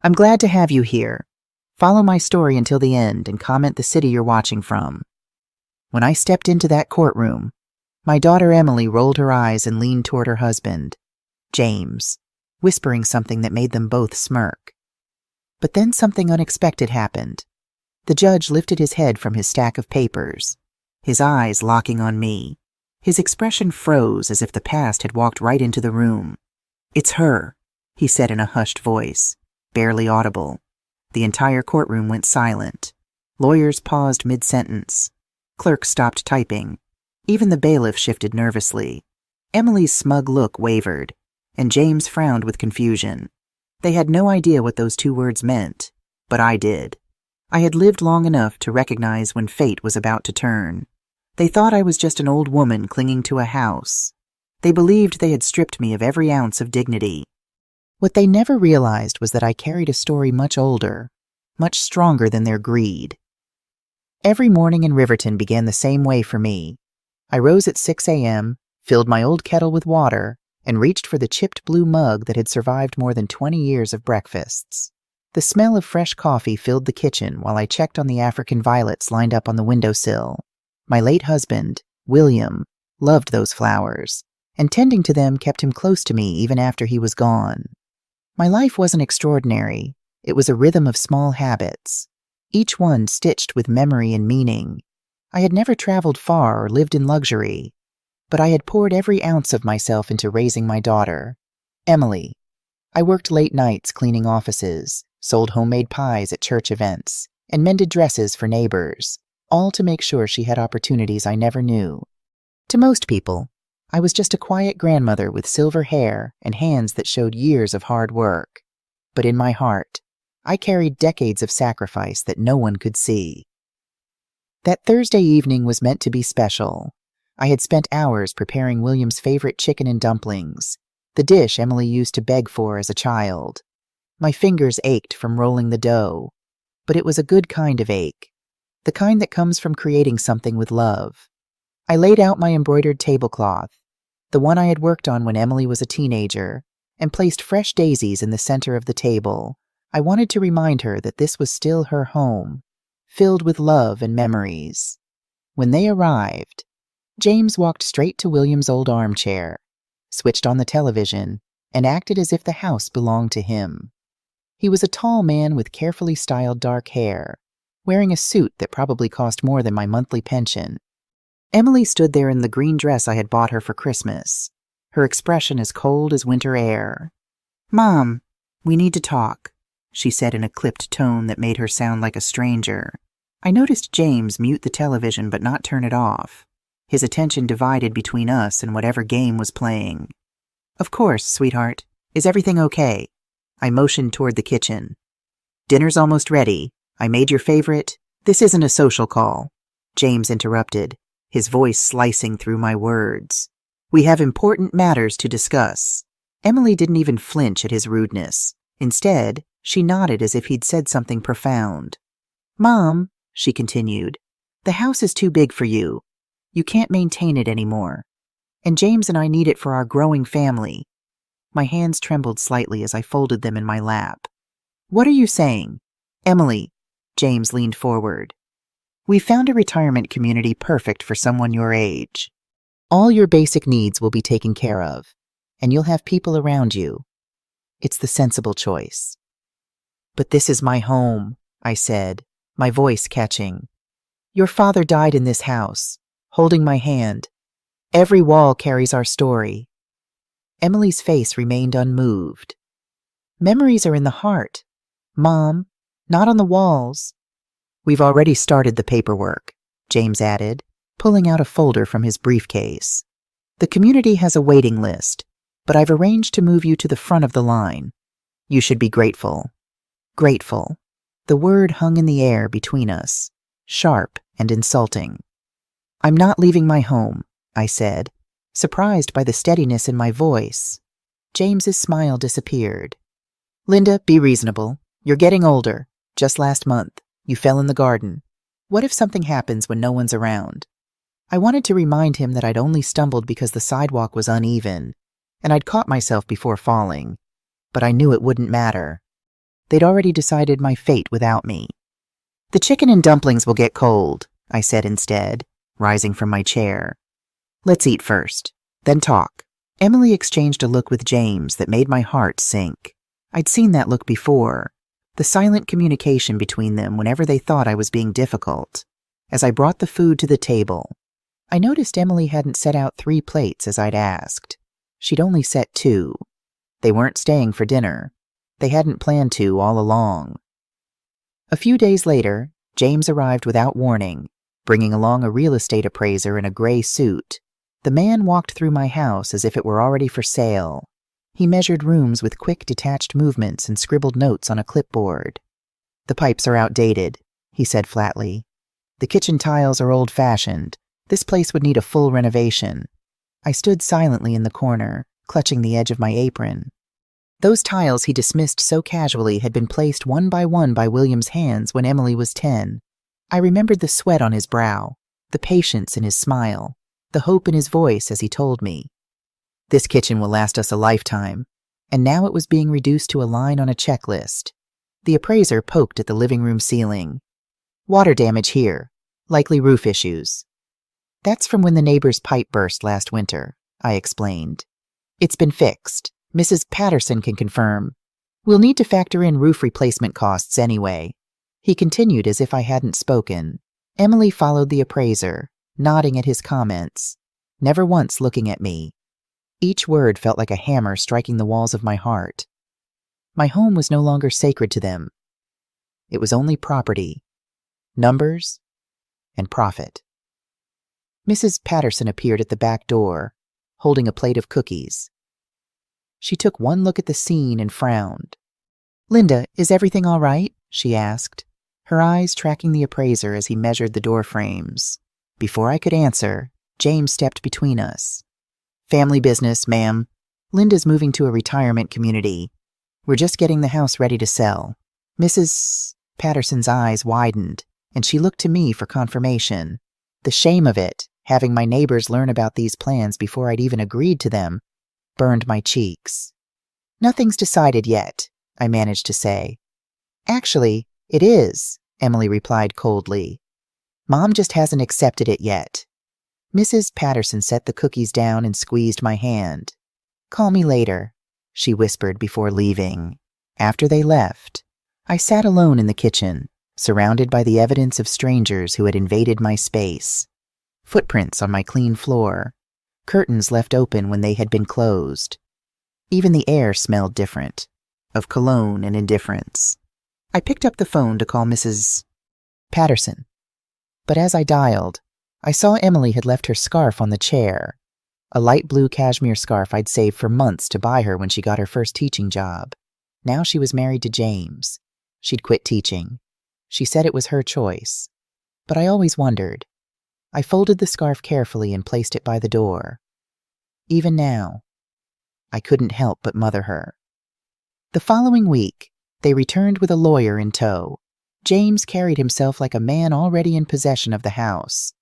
I'm glad to have you here. Follow my story until the end and comment the city you're watching from. When I stepped into that courtroom, my daughter Emily rolled her eyes and leaned toward her husband, James, whispering something that made them both smirk. But then something unexpected happened. The judge lifted his head from his stack of papers, his eyes locking on me. His expression froze as if the past had walked right into the room. "It's her," he said in a hushed voice, barely audible. The entire courtroom went silent. Lawyers paused mid-sentence. Clerks stopped typing. Even the bailiff shifted nervously. Emily's smug look wavered, and James frowned with confusion. They had no idea what those two words meant, but I did. I had lived long enough to recognize when fate was about to turn. They thought I was just an old woman clinging to a house. They believed they had stripped me of every ounce of dignity. What they never realized was that I carried a story much older, much stronger than their greed. Every morning in Riverton began the same way for me. I rose at 6 a.m., filled my old kettle with water, and reached for the chipped blue mug that had survived more than 20 years of breakfasts. The smell of fresh coffee filled the kitchen while I checked on the African violets lined up on the windowsill. My late husband, William, loved those flowers, and tending to them kept him close to me even after he was gone. My life wasn't extraordinary. It was a rhythm of small habits, each one stitched with memory and meaning. I had never traveled far or lived in luxury, but I had poured every ounce of myself into raising my daughter, Emily. I worked late nights cleaning offices, sold homemade pies at church events, and mended dresses for neighbors, all to make sure she had opportunities I never knew. To most people, I was just a quiet grandmother with silver hair and hands that showed years of hard work. But in my heart, I carried decades of sacrifice that no one could see. That Thursday evening was meant to be special. I had spent hours preparing William's favorite chicken and dumplings, the dish Emily used to beg for as a child. My fingers ached from rolling the dough, but it was a good kind of ache, the kind that comes from creating something with love. I laid out my embroidered tablecloth, the one I had worked on when Emily was a teenager, and placed fresh daisies in the center of the table. I wanted to remind her that this was still her home, filled with love and memories. When they arrived, James walked straight to William's old armchair, switched on the television, and acted as if the house belonged to him. He was a tall man with carefully styled dark hair, wearing a suit that probably cost more than my monthly pension. Emily stood there in the green dress I had bought her for Christmas, her expression as cold as winter air. "Mom, we need to talk," she said in a clipped tone that made her sound like a stranger. I noticed James mute the television but not turn it off, his attention divided between us and whatever game was playing. "Of course, sweetheart. Is everything okay?" I motioned toward the kitchen. "Dinner's almost ready. I made your favorite—" "This isn't a social call," James interrupted, his voice slicing through my words. "We have important matters to discuss." Emily didn't even flinch at his rudeness. Instead, she nodded as if he'd said something profound. "Mom," she continued, "the house is too big for you. You can't maintain it anymore. And James and I need it for our growing family." My hands trembled slightly as I folded them in my lap. "What are you saying?" "Emily," James leaned forward. "We found a retirement community perfect for someone your age. All your basic needs will be taken care of, and you'll have people around you. It's the sensible choice." "But this is my home," I said, my voice catching. "Your father died in this house, holding my hand. Every wall carries our story." Emily's face remained unmoved. "Memories are in the heart, Mom, not on the walls." "We've already started the paperwork," James added, pulling out a folder from his briefcase. "The community has a waiting list, but I've arranged to move you to the front of the line. You should be grateful." Grateful. The word hung in the air between us, sharp and insulting. "I'm not leaving my home," I said, surprised by the steadiness in my voice. James's smile disappeared. "Linda, be reasonable. You're getting older. Just last month, you fell in the garden. What if something happens when no one's around?" I wanted to remind him that I'd only stumbled because the sidewalk was uneven, and I'd caught myself before falling, but I knew it wouldn't matter. They'd already decided my fate without me. "The chicken and dumplings will get cold," I said instead, rising from my chair. "Let's eat first, then talk." Emily exchanged a look with James that made my heart sink. I'd seen that look before, the silent communication between them whenever they thought I was being difficult. As I brought the food to the table, I noticed Emily hadn't set out 3 plates as I'd asked. She'd only set 2. They weren't staying for dinner. They hadn't planned to all along. A few days later, James arrived without warning, bringing along a real estate appraiser in a gray suit. The man walked through my house as if it were already for sale. He measured rooms with quick, detached movements and scribbled notes on a clipboard. "The pipes are outdated," he said flatly. "The kitchen tiles are old-fashioned. This place would need a full renovation." I stood silently in the corner, clutching the edge of my apron. Those tiles he dismissed so casually had been placed one by William's hands when Emily was 10. I remembered the sweat on his brow, the patience in his smile, the hope in his voice as he told me. This kitchen will last us a lifetime, and now it was being reduced to a line on a checklist. The appraiser poked at the living room ceiling. "Water damage here, likely roof issues." "That's from when the neighbor's pipe burst last winter," I explained. "It's been fixed. Mrs. Patterson can confirm. We'll need to factor in roof replacement costs anyway." He continued as if I hadn't spoken. Emily followed the appraiser, nodding at his comments, never once looking at me. Each word felt like a hammer striking the walls of my heart. My home was no longer sacred to them. It was only property, numbers, and profit. Mrs. Patterson appeared at the back door, holding a plate of cookies. She took one look at the scene and frowned. "Linda, is everything all right?" she asked, her eyes tracking the appraiser as he measured the door frames. Before I could answer, James stepped between us. "Family business, ma'am. Linda's moving to a retirement community. We're just getting the house ready to sell." Mrs. Patterson's eyes widened, and she looked to me for confirmation. The shame of it, having my neighbors learn about these plans before I'd even agreed to them, burned my cheeks. "Nothing's decided yet," I managed to say. "Actually, it is," Emily replied coldly. "Mom just hasn't accepted it yet." Mrs. Patterson set the cookies down and squeezed my hand. "Call me later," she whispered before leaving. After they left, I sat alone in the kitchen, surrounded by the evidence of strangers who had invaded my space. Footprints on my clean floor, curtains left open when they had been closed. Even the air smelled different, of cologne and indifference. I picked up the phone to call Mrs. Patterson, but as I dialed, I saw Emily had left her scarf on the chair, a light blue cashmere scarf I'd saved for months to buy her when she got her first teaching job. Now she was married to James. She'd quit teaching. She said it was her choice, but I always wondered. I folded the scarf carefully and placed it by the door. Even now, I couldn't help but mother her. The following week, they returned with a lawyer in tow. James carried himself like a man already in possession of the house.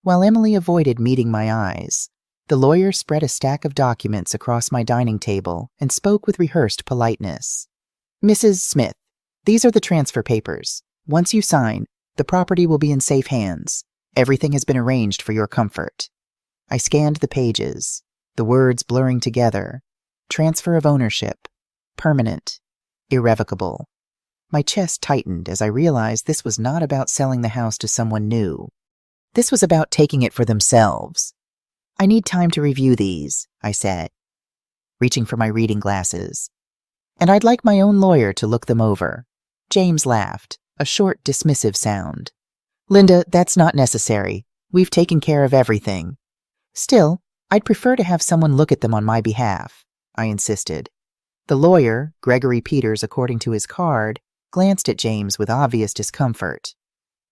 While Emily avoided meeting my eyes, the lawyer spread a stack of documents across my dining table and spoke with rehearsed politeness. "Mrs. Smith, these are the transfer papers. Once you sign, the property will be in safe hands. Everything has been arranged for your comfort." I scanned the pages, the words blurring together. Transfer of ownership. Permanent. Irrevocable. My chest tightened as I realized this was not about selling the house to someone new. This was about taking it for themselves. "I need time to review these," I said, reaching for my reading glasses. "And I'd like my own lawyer to look them over." James laughed, a short, dismissive sound. "Linda, that's not necessary. We've taken care of everything." "Still, I'd prefer to have someone look at them on my behalf," I insisted. The lawyer, Gregory Peters according to his card, glanced at James with obvious discomfort.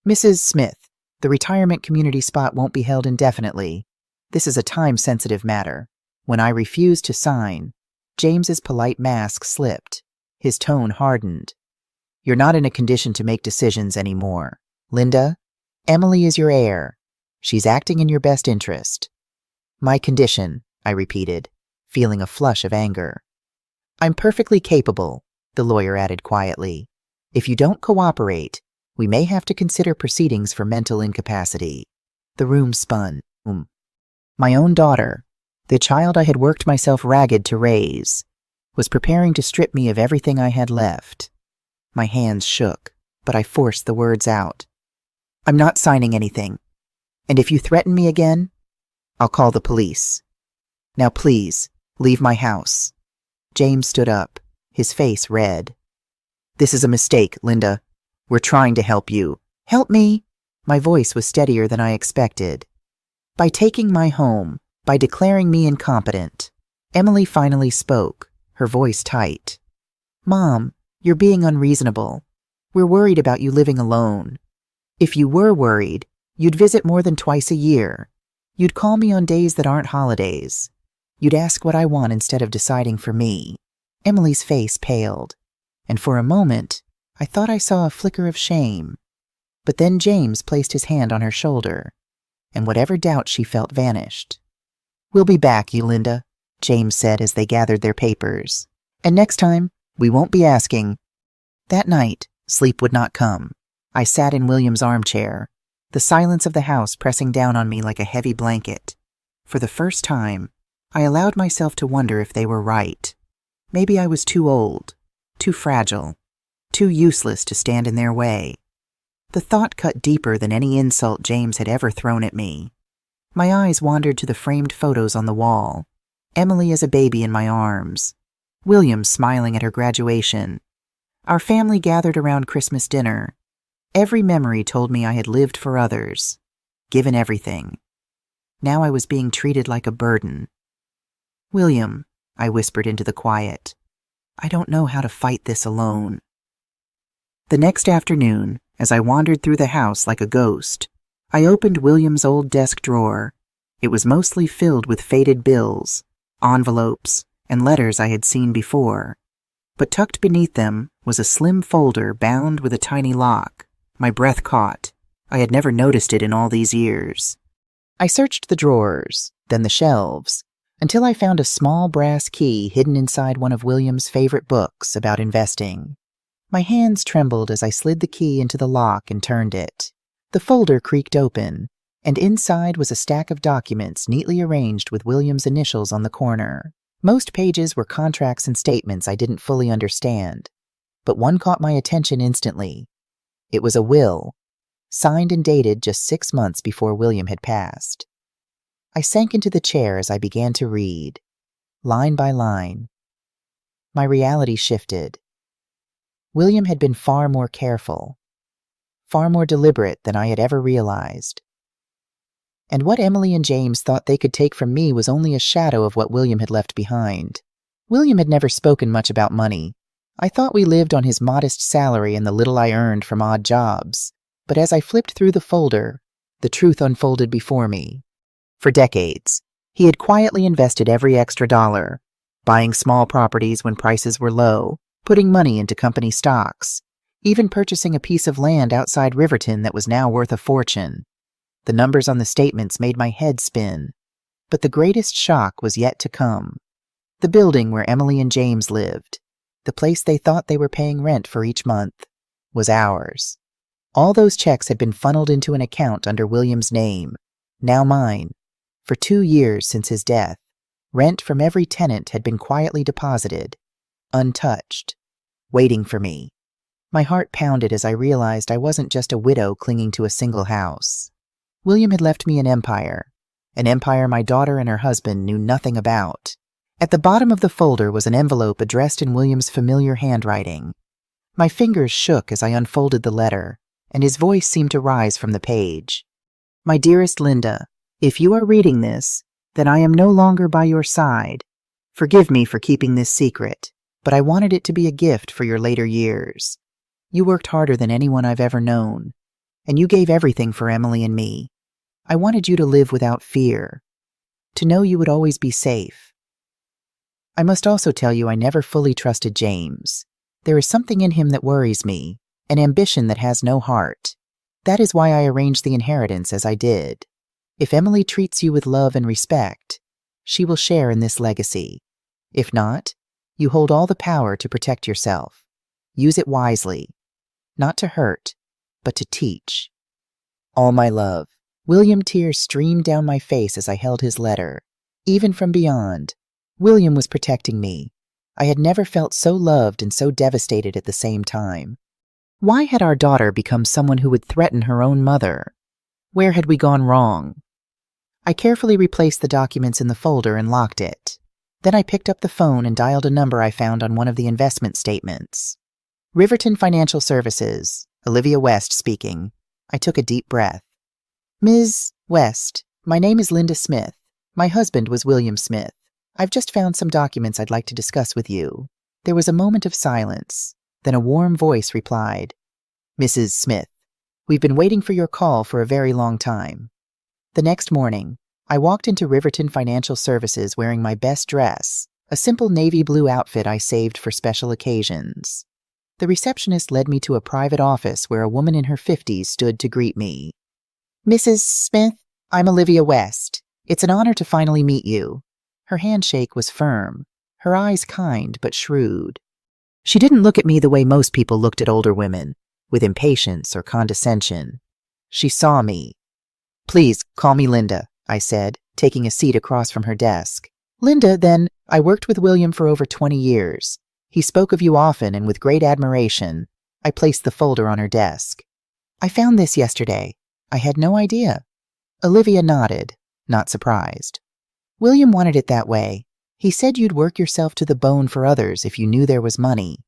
"Mrs. Smith, the retirement community spot won't be held indefinitely. This is a time-sensitive matter." When I refused to sign, James's polite mask slipped. His tone hardened. "You're not in a condition to make decisions anymore. Linda, Emily is your heir. She's acting in your best interest." "My condition," I repeated, feeling a flush of anger. "I'm perfectly capable. the lawyer added quietly. If you don't cooperate, we may have to consider proceedings for mental incapacity. The room spun. My own daughter, the child I had worked myself ragged to raise, was preparing to strip me of everything I had left. My hands shook, but I forced the words out. I'm not signing anything. And if you threaten me again, I'll call the police. Now please, leave my house. James stood up, his face red. This is a mistake, Linda. We're trying to help you. Help me? My voice was steadier than I expected. By taking my home, by declaring me incompetent. Emily finally spoke, her voice tight. Mom, you're being unreasonable. We're worried about you living alone. If you were worried, you'd visit more than twice a year. You'd call me on days that aren't holidays. You'd ask what I want instead of deciding for me. Emily's face paled, and for a moment, I thought I saw a flicker of shame. But then James placed his hand on her shoulder, and whatever doubt she felt vanished. We'll be back, Linda, James said as they gathered their papers. And next time, we won't be asking. That night, sleep would not come. I sat in William's armchair, the silence of the house pressing down on me like a heavy blanket. For the first time, I allowed myself to wonder if they were right. Maybe I was too old, too fragile, too useless to stand in their way. The thought cut deeper than any insult James had ever thrown at me. My eyes wandered to the framed photos on the wall. Emily as a baby in my arms. William smiling at her graduation. Our family gathered around Christmas dinner. Every memory told me I had lived for others, given everything. Now I was being treated like a burden. William, I whispered into the quiet, I don't know how to fight this alone. The next afternoon, as I wandered through the house like a ghost, I opened William's old desk drawer. It was mostly filled with faded bills, envelopes, and letters I had seen before. But tucked beneath them was a slim folder bound with a tiny lock. My breath caught. I had never noticed it in all these years. I searched the drawers, then the shelves, until I found a small brass key hidden inside one of William's favorite books about investing. My hands trembled as I slid the key into the lock and turned it. The folder creaked open, and inside was a stack of documents neatly arranged with William's initials on the corner. Most pages were contracts and statements I didn't fully understand, but one caught my attention instantly. It was a will, signed and dated just 6 months before William had passed. I sank into the chair as I began to read, line by line. My reality shifted. William had been far more careful, far more deliberate than I had ever realized. And what Emily and James thought they could take from me was only a shadow of what William had left behind. William had never spoken much about money. I thought we lived on his modest salary and the little I earned from odd jobs. But as I flipped through the folder, the truth unfolded before me. For decades, he had quietly invested every extra dollar, buying small properties when prices were low, putting money into company stocks, even purchasing a piece of land outside Riverton that was now worth a fortune. The numbers on the statements made my head spin, but the greatest shock was yet to come. The building where Emily and James lived, the place they thought they were paying rent for each month, was ours. All those checks had been funneled into an account under William's name, now mine. For 2 years since his death, rent from every tenant had been quietly deposited, untouched, waiting for me. My heart pounded as I realized I wasn't just a widow clinging to a single house. William had left me an empire my daughter and her husband knew nothing about. At the bottom of the folder was an envelope addressed in William's familiar handwriting. My fingers shook as I unfolded the letter, and his voice seemed to rise from the page. My dearest Linda, if you are reading this, then I am no longer by your side. Forgive me for keeping this secret, but I wanted it to be a gift for your later years. You worked harder than anyone I've ever known, and you gave everything for Emily and me. I wanted you to live without fear, to know you would always be safe. I must also tell you I never fully trusted James. There is something in him that worries me, an ambition that has no heart. That is why I arranged the inheritance as I did. If Emily treats you with love and respect, she will share in this legacy. If not, you hold all the power to protect yourself. Use it wisely. Not to hurt, but to teach. All my love. William, tears streamed down my face as I held his letter. Even from beyond, William was protecting me. I had never felt so loved and so devastated at the same time. Why had our daughter become someone who would threaten her own mother? Where had we gone wrong? I carefully replaced the documents in the folder and locked it. Then I picked up the phone and dialed a number I found on one of the investment statements. Riverton Financial Services, Olivia West speaking. I took a deep breath. Ms. West, my name is Linda Smith. My husband was William Smith. I've just found some documents I'd like to discuss with you. There was a moment of silence. Then a warm voice replied, Mrs. Smith, we've been waiting for your call for a very long time. The next morning, I walked into Riverton Financial Services wearing my best dress, a simple navy blue outfit I saved for special occasions. The receptionist led me to a private office where a woman in her 50s stood to greet me. Mrs. Smith, I'm Olivia West. It's an honor to finally meet you. Her handshake was firm, her eyes kind but shrewd. She didn't look at me the way most people looked at older women, with impatience or condescension. She saw me. Please, call me Linda, I said, taking a seat across from her desk. Linda, then, I worked with William for over 20 years. He spoke of you often and with great admiration. I placed the folder on her desk. I found this yesterday. I had no idea. Olivia nodded, not surprised. William wanted it that way. He said you'd work yourself to the bone for others if you knew there was money.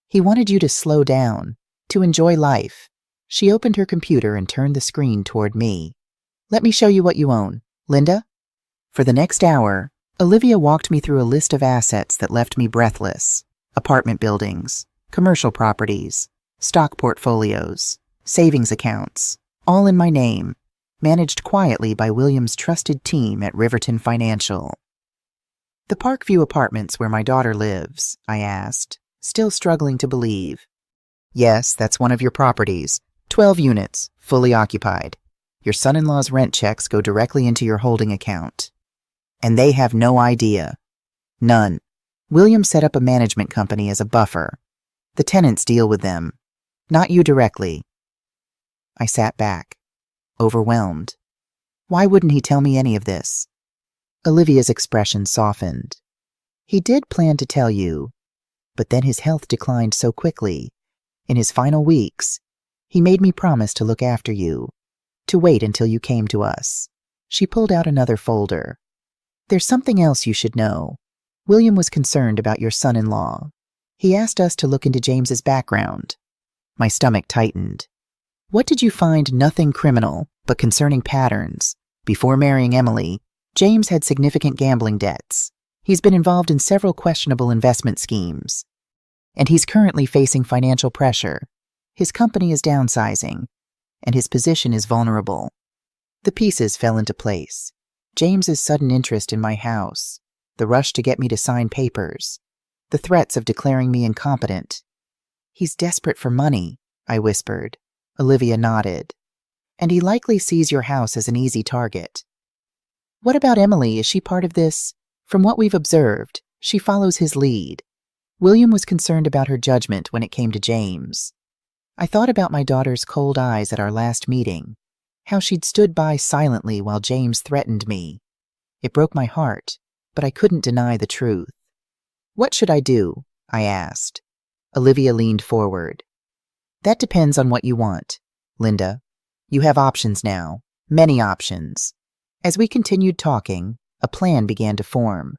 He wanted you to slow down, to enjoy life. She opened her computer and turned the screen toward me. Let me show you what you own. Linda? For the next hour, Olivia walked me through a list of assets that left me breathless. Apartment buildings, commercial properties, stock portfolios, savings accounts, all in my name, managed quietly by William's trusted team at Riverton Financial. The Parkview Apartments where my daughter lives, I asked, still struggling to believe. Yes, that's one of your properties. 12 units, fully occupied. Your son-in-law's rent checks go directly into your holding account. And they have no idea. None. William set up a management company as a buffer. The tenants deal with them. Not you directly. I sat back, overwhelmed. Why wouldn't he tell me any of this? Olivia's expression softened. He did plan to tell you, but then his health declined so quickly. In his final weeks, he made me promise to look after you, to wait until you came to us. She pulled out another folder. There's something else you should know. William was concerned about your son-in-law. He asked us to look into James's background. My stomach tightened. What did you find? Nothing criminal, but concerning patterns. Before marrying Emily, James had significant gambling debts. He's been involved in several questionable investment schemes. And he's currently facing financial pressure. His company is downsizing, and his position is vulnerable. The pieces fell into place. James's sudden interest in my house, the rush to get me to sign papers, the threats of declaring me incompetent. He's desperate for money, I whispered. Olivia nodded. And he likely sees your house as an easy target. What about Emily? Is she part of this? From what we've observed, she follows his lead. William was concerned about her judgment when it came to James. I thought about my daughter's cold eyes at our last meeting, how she'd stood by silently while James threatened me. It broke my heart, but I couldn't deny the truth. What should I do? I asked. Olivia leaned forward. That depends on what you want, Linda. You have options now, many options. As we continued talking, a plan began to form.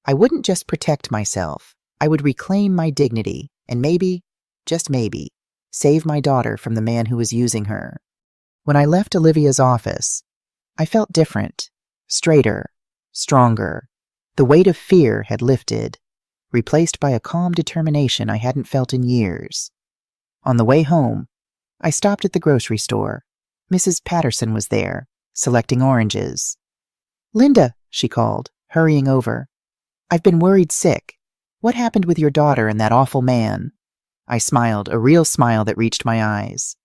I wouldn't just protect myself. I would reclaim my dignity and maybe, just maybe, save my daughter from the man who was using her. When I left Olivia's office, I felt different, straighter, stronger. The weight of fear had lifted, replaced by a calm determination I hadn't felt in years. On the way home, I stopped at the grocery store. Mrs. Patterson was there, selecting oranges. Linda, she called, hurrying over. I've been worried sick. What happened with your daughter and that awful man? I smiled, a real smile that reached my eyes.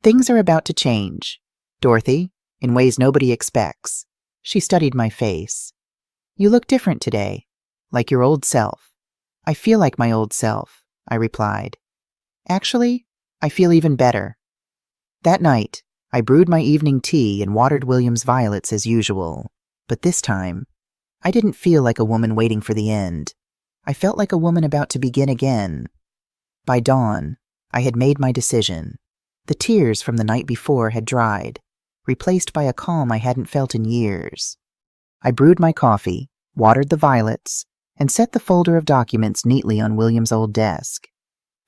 Things are about to change, Dorothy, in ways nobody expects. She studied my face. You look different today, like your old self. I feel like my old self, I replied. Actually, I feel even better. That night, I brewed my evening tea and watered William's violets as usual. But this time, I didn't feel like a woman waiting for the end. I felt like a woman about to begin again. By dawn, I had made my decision. The tears from the night before had dried, replaced by a calm I hadn't felt in years. I brewed my coffee, watered the violets, and set the folder of documents neatly on William's old desk.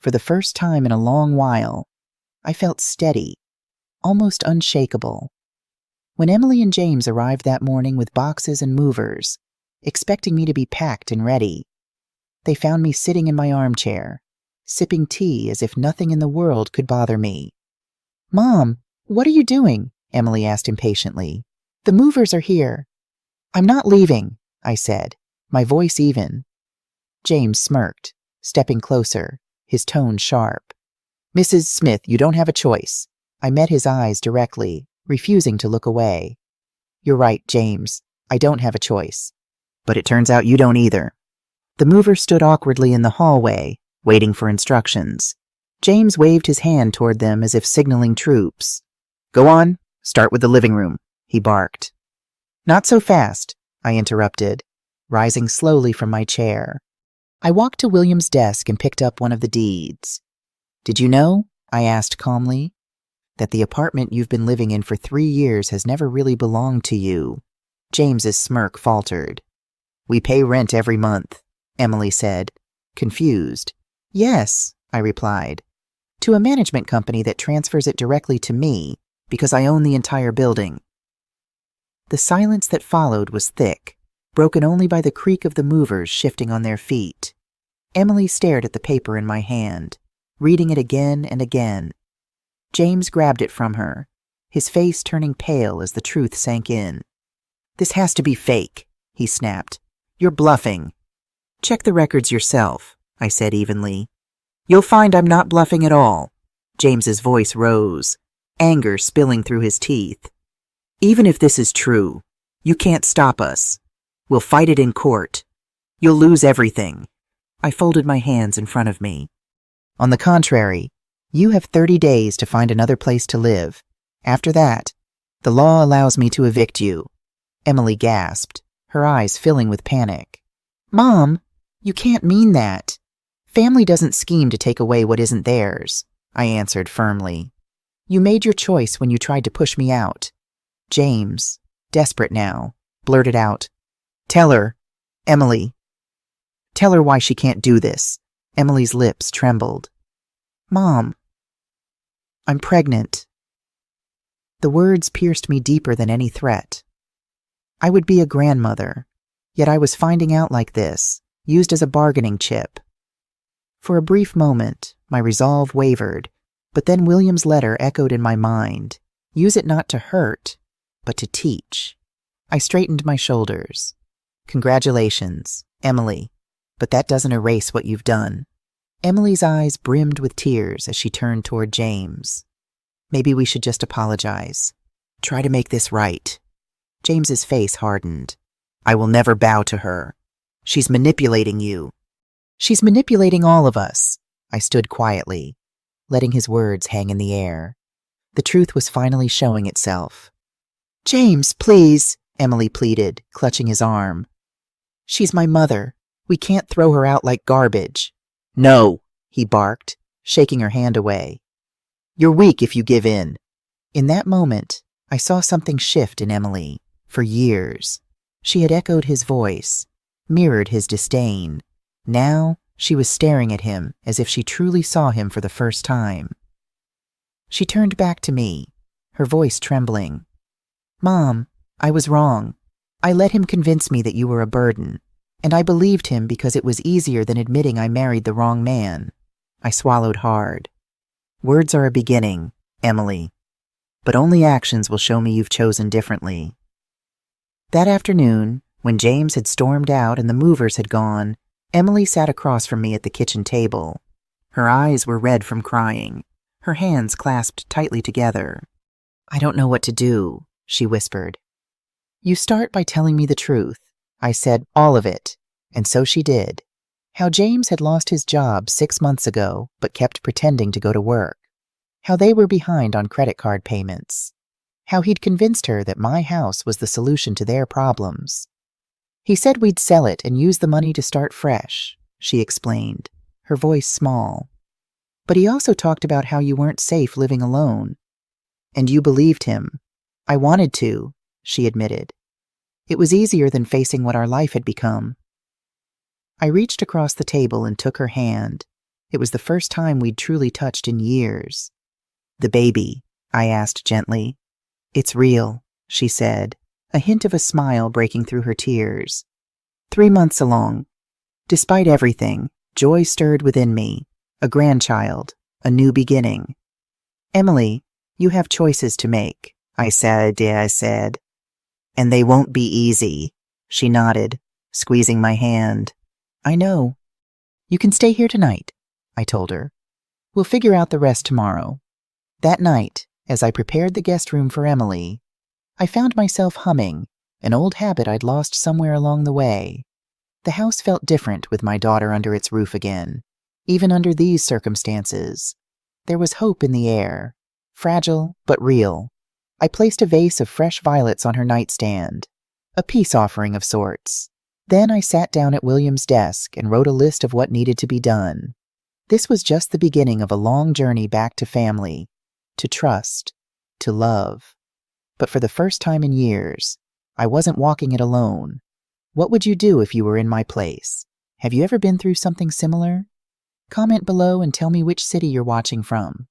For the first time in a long while, I felt steady, almost unshakable. When Emily and James arrived that morning with boxes and movers, expecting me to be packed and ready, they found me sitting in my armchair, sipping tea as if nothing in the world could bother me. "Mom, what are you doing?" Emily asked impatiently. "The movers are here." "I'm not leaving," I said, my voice even. James smirked, stepping closer, his tone sharp. "Mrs. Smith, you don't have a choice." I met his eyes directly, refusing to look away. "You're right, James. I don't have a choice. But it turns out you don't either." The mover stood awkwardly in the hallway, waiting for instructions. James waved his hand toward them as if signaling troops. "Go on, start with the living room," he barked. "Not so fast," I interrupted, rising slowly from my chair. I walked to William's desk and picked up one of the deeds. "Did you know," I asked calmly, "that the apartment you've been living in for 3 years has never really belonged to you?" James's smirk faltered. "We pay rent every month," Emily said, confused. "Yes," I replied, "to a management company that transfers it directly to me because I own the entire building." The silence that followed was thick, broken only by the creak of the movers shifting on their feet. Emily stared at the paper in my hand, reading it again and again. James grabbed it from her, his face turning pale as the truth sank in. "This has to be fake," he snapped. "You're bluffing." "Check the records yourself," I said evenly. "You'll find I'm not bluffing at all." James's voice rose, anger spilling through his teeth. "Even if this is true, you can't stop us. We'll fight it in court. You'll lose everything." I folded my hands in front of me. "On the contrary, you have 30 days to find another place to live. After that, the law allows me to evict you." Emily gasped, her eyes filling with panic. "Mom, you can't mean that. Family doesn't scheme to take away what isn't theirs," I answered firmly. "You made your choice when you tried to push me out." James, desperate now, blurted out, "Tell her, Emily. Tell her why she can't do this." Emily's lips trembled. "Mom, I'm pregnant." The words pierced me deeper than any threat. I would be a grandmother, yet I was finding out like this, used as a bargaining chip. For a brief moment, my resolve wavered, but then William's letter echoed in my mind. Use it not to hurt, but to teach. I straightened my shoulders. "Congratulations, Emily, but that doesn't erase what you've done." Emily's eyes brimmed with tears as she turned toward James. "Maybe we should just apologize. Try to make this right." James's face hardened. "I will never bow to her. She's manipulating you." "She's manipulating all of us." I stood quietly, letting his words hang in the air. The truth was finally showing itself. "James, please," Emily pleaded, clutching his arm. "She's my mother. We can't throw her out like garbage." "No," he barked, shaking her hand away. "You're weak if you give in." In that moment, I saw something shift in Emily. For years, she had echoed his voice, mirrored his disdain. Now, she was staring at him as if she truly saw him for the first time. She turned back to me, her voice trembling. "Mom, I was wrong. I let him convince me that you were a burden, and I believed him because it was easier than admitting I married the wrong man." I swallowed hard. "Words are a beginning, Emily, but only actions will show me you've chosen differently." That afternoon, when James had stormed out and the movers had gone, Emily sat across from me at the kitchen table. Her eyes were red from crying, her hands clasped tightly together. "I don't know what to do," she whispered. "You start by telling me the truth." I said, "All of it," and so she did. How James had lost his job 6 months ago but kept pretending to go to work. How they were behind on credit card payments. How he'd convinced her that my house was the solution to their problems. He said we'd sell it and use the money to start fresh, she explained, her voice small. But he also talked about how you weren't safe living alone. And you believed him. I wanted to, she admitted. It was easier than facing what our life had become. I reached across the table and took her hand. It was the first time we'd truly touched in years. The baby, I asked gently. It's real, she said, a hint of a smile breaking through her tears. 3 months along. Despite everything, joy stirred within me. A grandchild, a new beginning. Emily, you have choices to make, I said. And they won't be easy, she nodded, squeezing my hand. I know. You can stay here tonight, I told her. We'll figure out the rest tomorrow. That night, as I prepared the guest room for Emily, I found myself humming, an old habit I'd lost somewhere along the way. The house felt different with my daughter under its roof again. Even under these circumstances, there was hope in the air, fragile but real. I placed a vase of fresh violets on her nightstand, a peace offering of sorts. Then I sat down at William's desk and wrote a list of what needed to be done. This was just the beginning of a long journey back to family, to trust, to love. But for the first time in years, I wasn't walking it alone. What would you do if you were in my place? Have you ever been through something similar? Comment below and tell me which city you're watching from.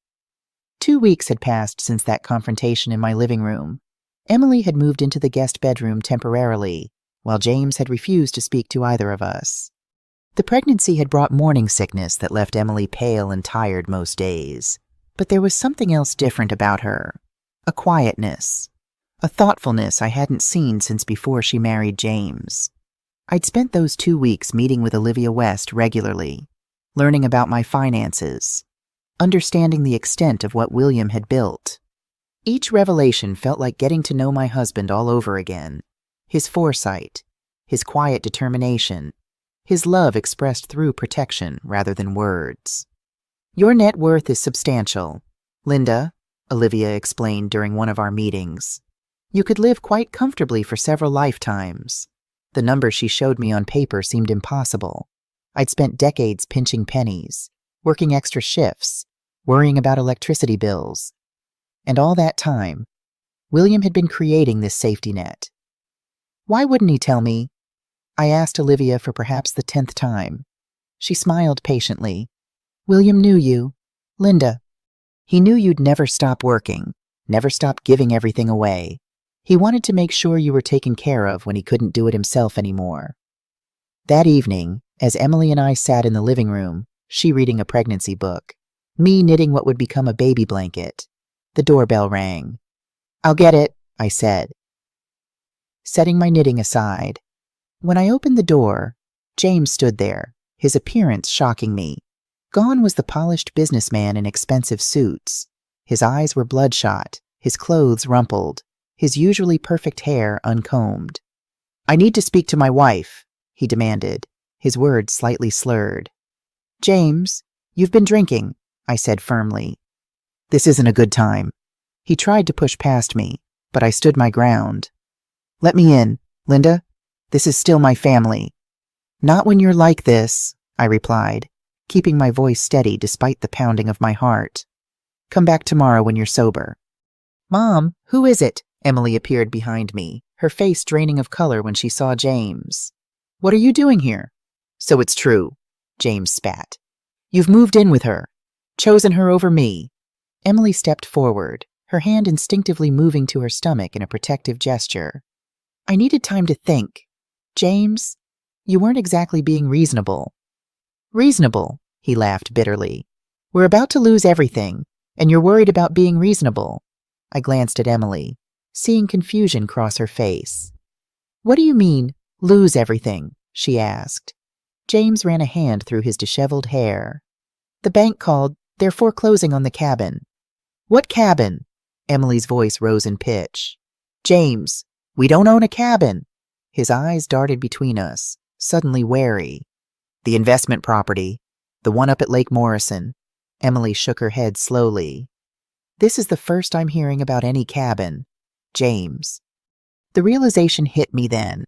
2 weeks had passed since that confrontation in my living room. Emily had moved into the guest bedroom temporarily, while James had refused to speak to either of us. The pregnancy had brought morning sickness that left Emily pale and tired most days. But there was something else different about her. A quietness. A thoughtfulness I hadn't seen since before she married James. I'd spent those 2 weeks meeting with Olivia West regularly, learning about my finances, understanding the extent of what William had built. Each revelation felt like getting to know my husband all over again. His foresight, his quiet determination, his love expressed through protection rather than words. Your net worth is substantial, Linda, Olivia explained during one of our meetings. You could live quite comfortably for several lifetimes. The number she showed me on paper seemed impossible. I'd spent decades pinching pennies, working extra shifts, worrying about electricity bills. And all that time, William had been creating this safety net. Why wouldn't he tell me? I asked Olivia for perhaps the 10th time. She smiled patiently. William knew you, Linda. He knew you'd never stop working, never stop giving everything away. He wanted to make sure you were taken care of when he couldn't do it himself anymore. That evening, as Emily and I sat in the living room, she reading a pregnancy book, me knitting what would become a baby blanket, the doorbell rang. I'll get it, I said, setting my knitting aside. When I opened the door, James stood there, his appearance shocking me. Gone was the polished businessman in expensive suits. His eyes were bloodshot, his clothes rumpled, his usually perfect hair uncombed. I need to speak to my wife, he demanded, his words slightly slurred. James, you've been drinking, I said firmly. This isn't a good time. He tried to push past me, but I stood my ground. Let me in, Linda. This is still my family. Not when you're like this, I replied, keeping my voice steady despite the pounding of my heart. Come back tomorrow when you're sober. Mom, who is it? Emily appeared behind me, her face draining of color when she saw James. What are you doing here? So it's true, James spat. You've moved in with her, chosen her over me. Emily stepped forward, her hand instinctively moving to her stomach in a protective gesture. I needed time to think. James, you weren't exactly being reasonable. Reasonable, he laughed bitterly. We're about to lose everything, and you're worried about being reasonable. I glanced at Emily, seeing confusion cross her face. What do you mean, lose everything? She asked. James ran a hand through his disheveled hair. The bank called. They're foreclosing on the cabin. What cabin? Emily's voice rose in pitch. James, we don't own a cabin. His eyes darted between us, suddenly wary. The investment property. The one up at Lake Morrison. Emily shook her head slowly. This is the first I'm hearing about any cabin. James. The realization hit me then.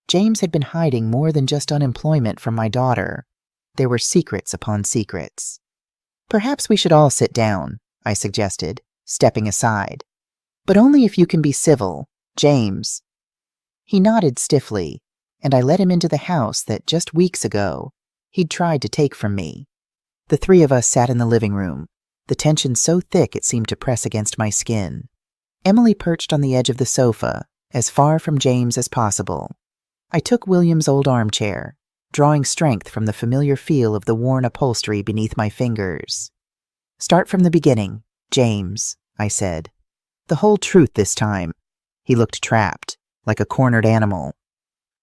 James had been hiding more than just unemployment from my daughter. There were secrets upon secrets. Perhaps we should all sit down, I suggested, stepping aside. But only if you can be civil, James. He nodded stiffly, and I let him into the house that just weeks ago he'd tried to take from me. The three of us sat in the living room, the tension so thick it seemed to press against my skin. Emily perched on the edge of the sofa, as far from James as possible. I took William's old armchair, drawing strength from the familiar feel of the worn upholstery beneath my fingers. Start from the beginning, James, I said. The whole truth this time. He looked trapped, like a cornered animal.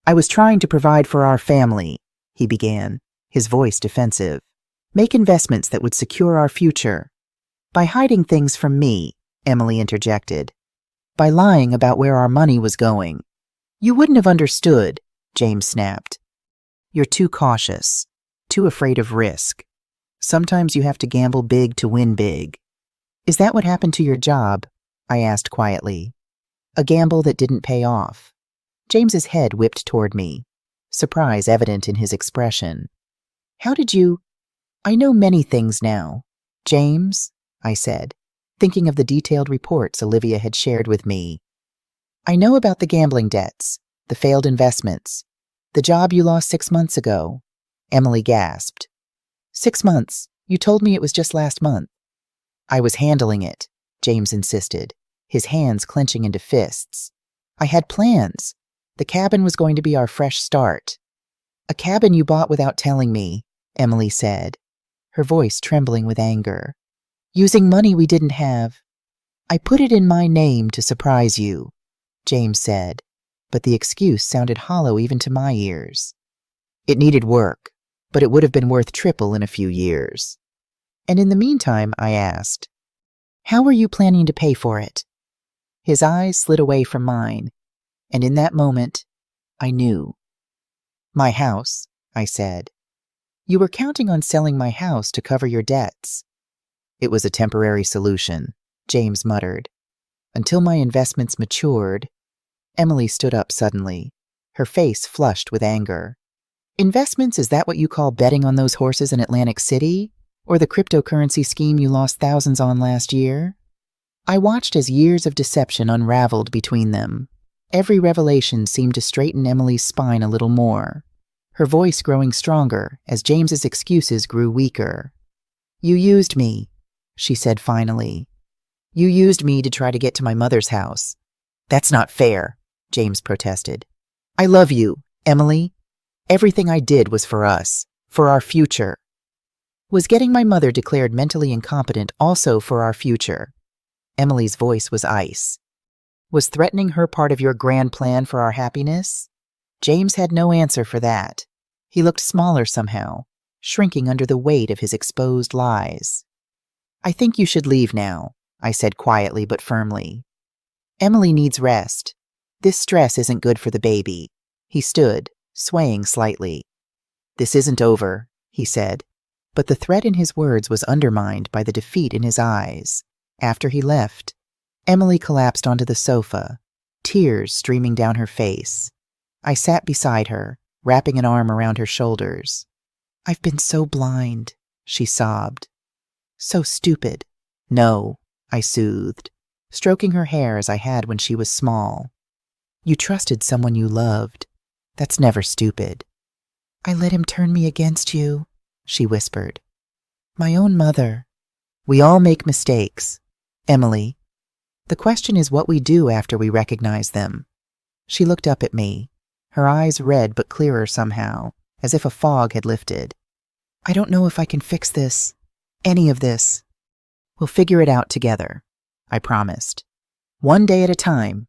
I was trying to provide for our family, he began, his voice defensive. Make investments that would secure our future. By hiding things from me, Emily interjected. By lying about where our money was going. You wouldn't have understood, James snapped. You're too cautious, too afraid of risk. Sometimes you have to gamble big to win big. Is that what happened to your job? I asked quietly. A gamble that didn't pay off. James's head whipped toward me, surprise evident in his expression. How did you... I know many things now. James, I said, thinking of the detailed reports Olivia had shared with me. I know about the gambling debts, the failed investments, the job you lost 6 months ago. Emily gasped. 6 months? You told me it was just last month. I was handling it, James insisted, his hands clenching into fists. I had plans. The cabin was going to be our fresh start. A cabin you bought without telling me, Emily said, her voice trembling with anger. Using money we didn't have. I put it in my name to surprise you, James said, but the excuse sounded hollow even to my ears. It needed work, but it would have been worth triple in a few years. And in the meantime, I asked, how were you planning to pay for it? His eyes slid away from mine, and in that moment, I knew. My house, I said. You were counting on selling my house to cover your debts. It was a temporary solution, James muttered. Until my investments matured. Emily stood up suddenly, her face flushed with anger. Investments, is that what you call betting on those horses in Atlantic City? Or the cryptocurrency scheme you lost thousands on last year? I watched as years of deception unraveled between them. Every revelation seemed to straighten Emily's spine a little more, her voice growing stronger as James's excuses grew weaker. You used me, she said finally. You used me to try to get to my mother's house. That's not fair, James protested. I love you, Emily. Everything I did was for us, for our future. Was getting my mother declared mentally incompetent also for our future? Emily's voice was ice. Was threatening her part of your grand plan for our happiness? James had no answer for that. He looked smaller somehow, shrinking under the weight of his exposed lies. I think you should leave now, I said quietly but firmly. Emily needs rest. This stress isn't good for the baby. He stood, swaying slightly. This isn't over, he said, but the threat in his words was undermined by the defeat in his eyes. After he left, Emily collapsed onto the sofa, tears streaming down her face. I sat beside her, wrapping an arm around her shoulders. I've been so blind, she sobbed. So stupid. No, I soothed, stroking her hair as I had when she was small. You trusted someone you loved. That's never stupid. I let him turn me against you, she whispered. My own mother. We all make mistakes, Emily. The question is what we do after we recognize them. She looked up at me, her eyes red but clearer somehow, as if a fog had lifted. I don't know if I can fix this, any of this. We'll figure it out together, I promised. One day at a time.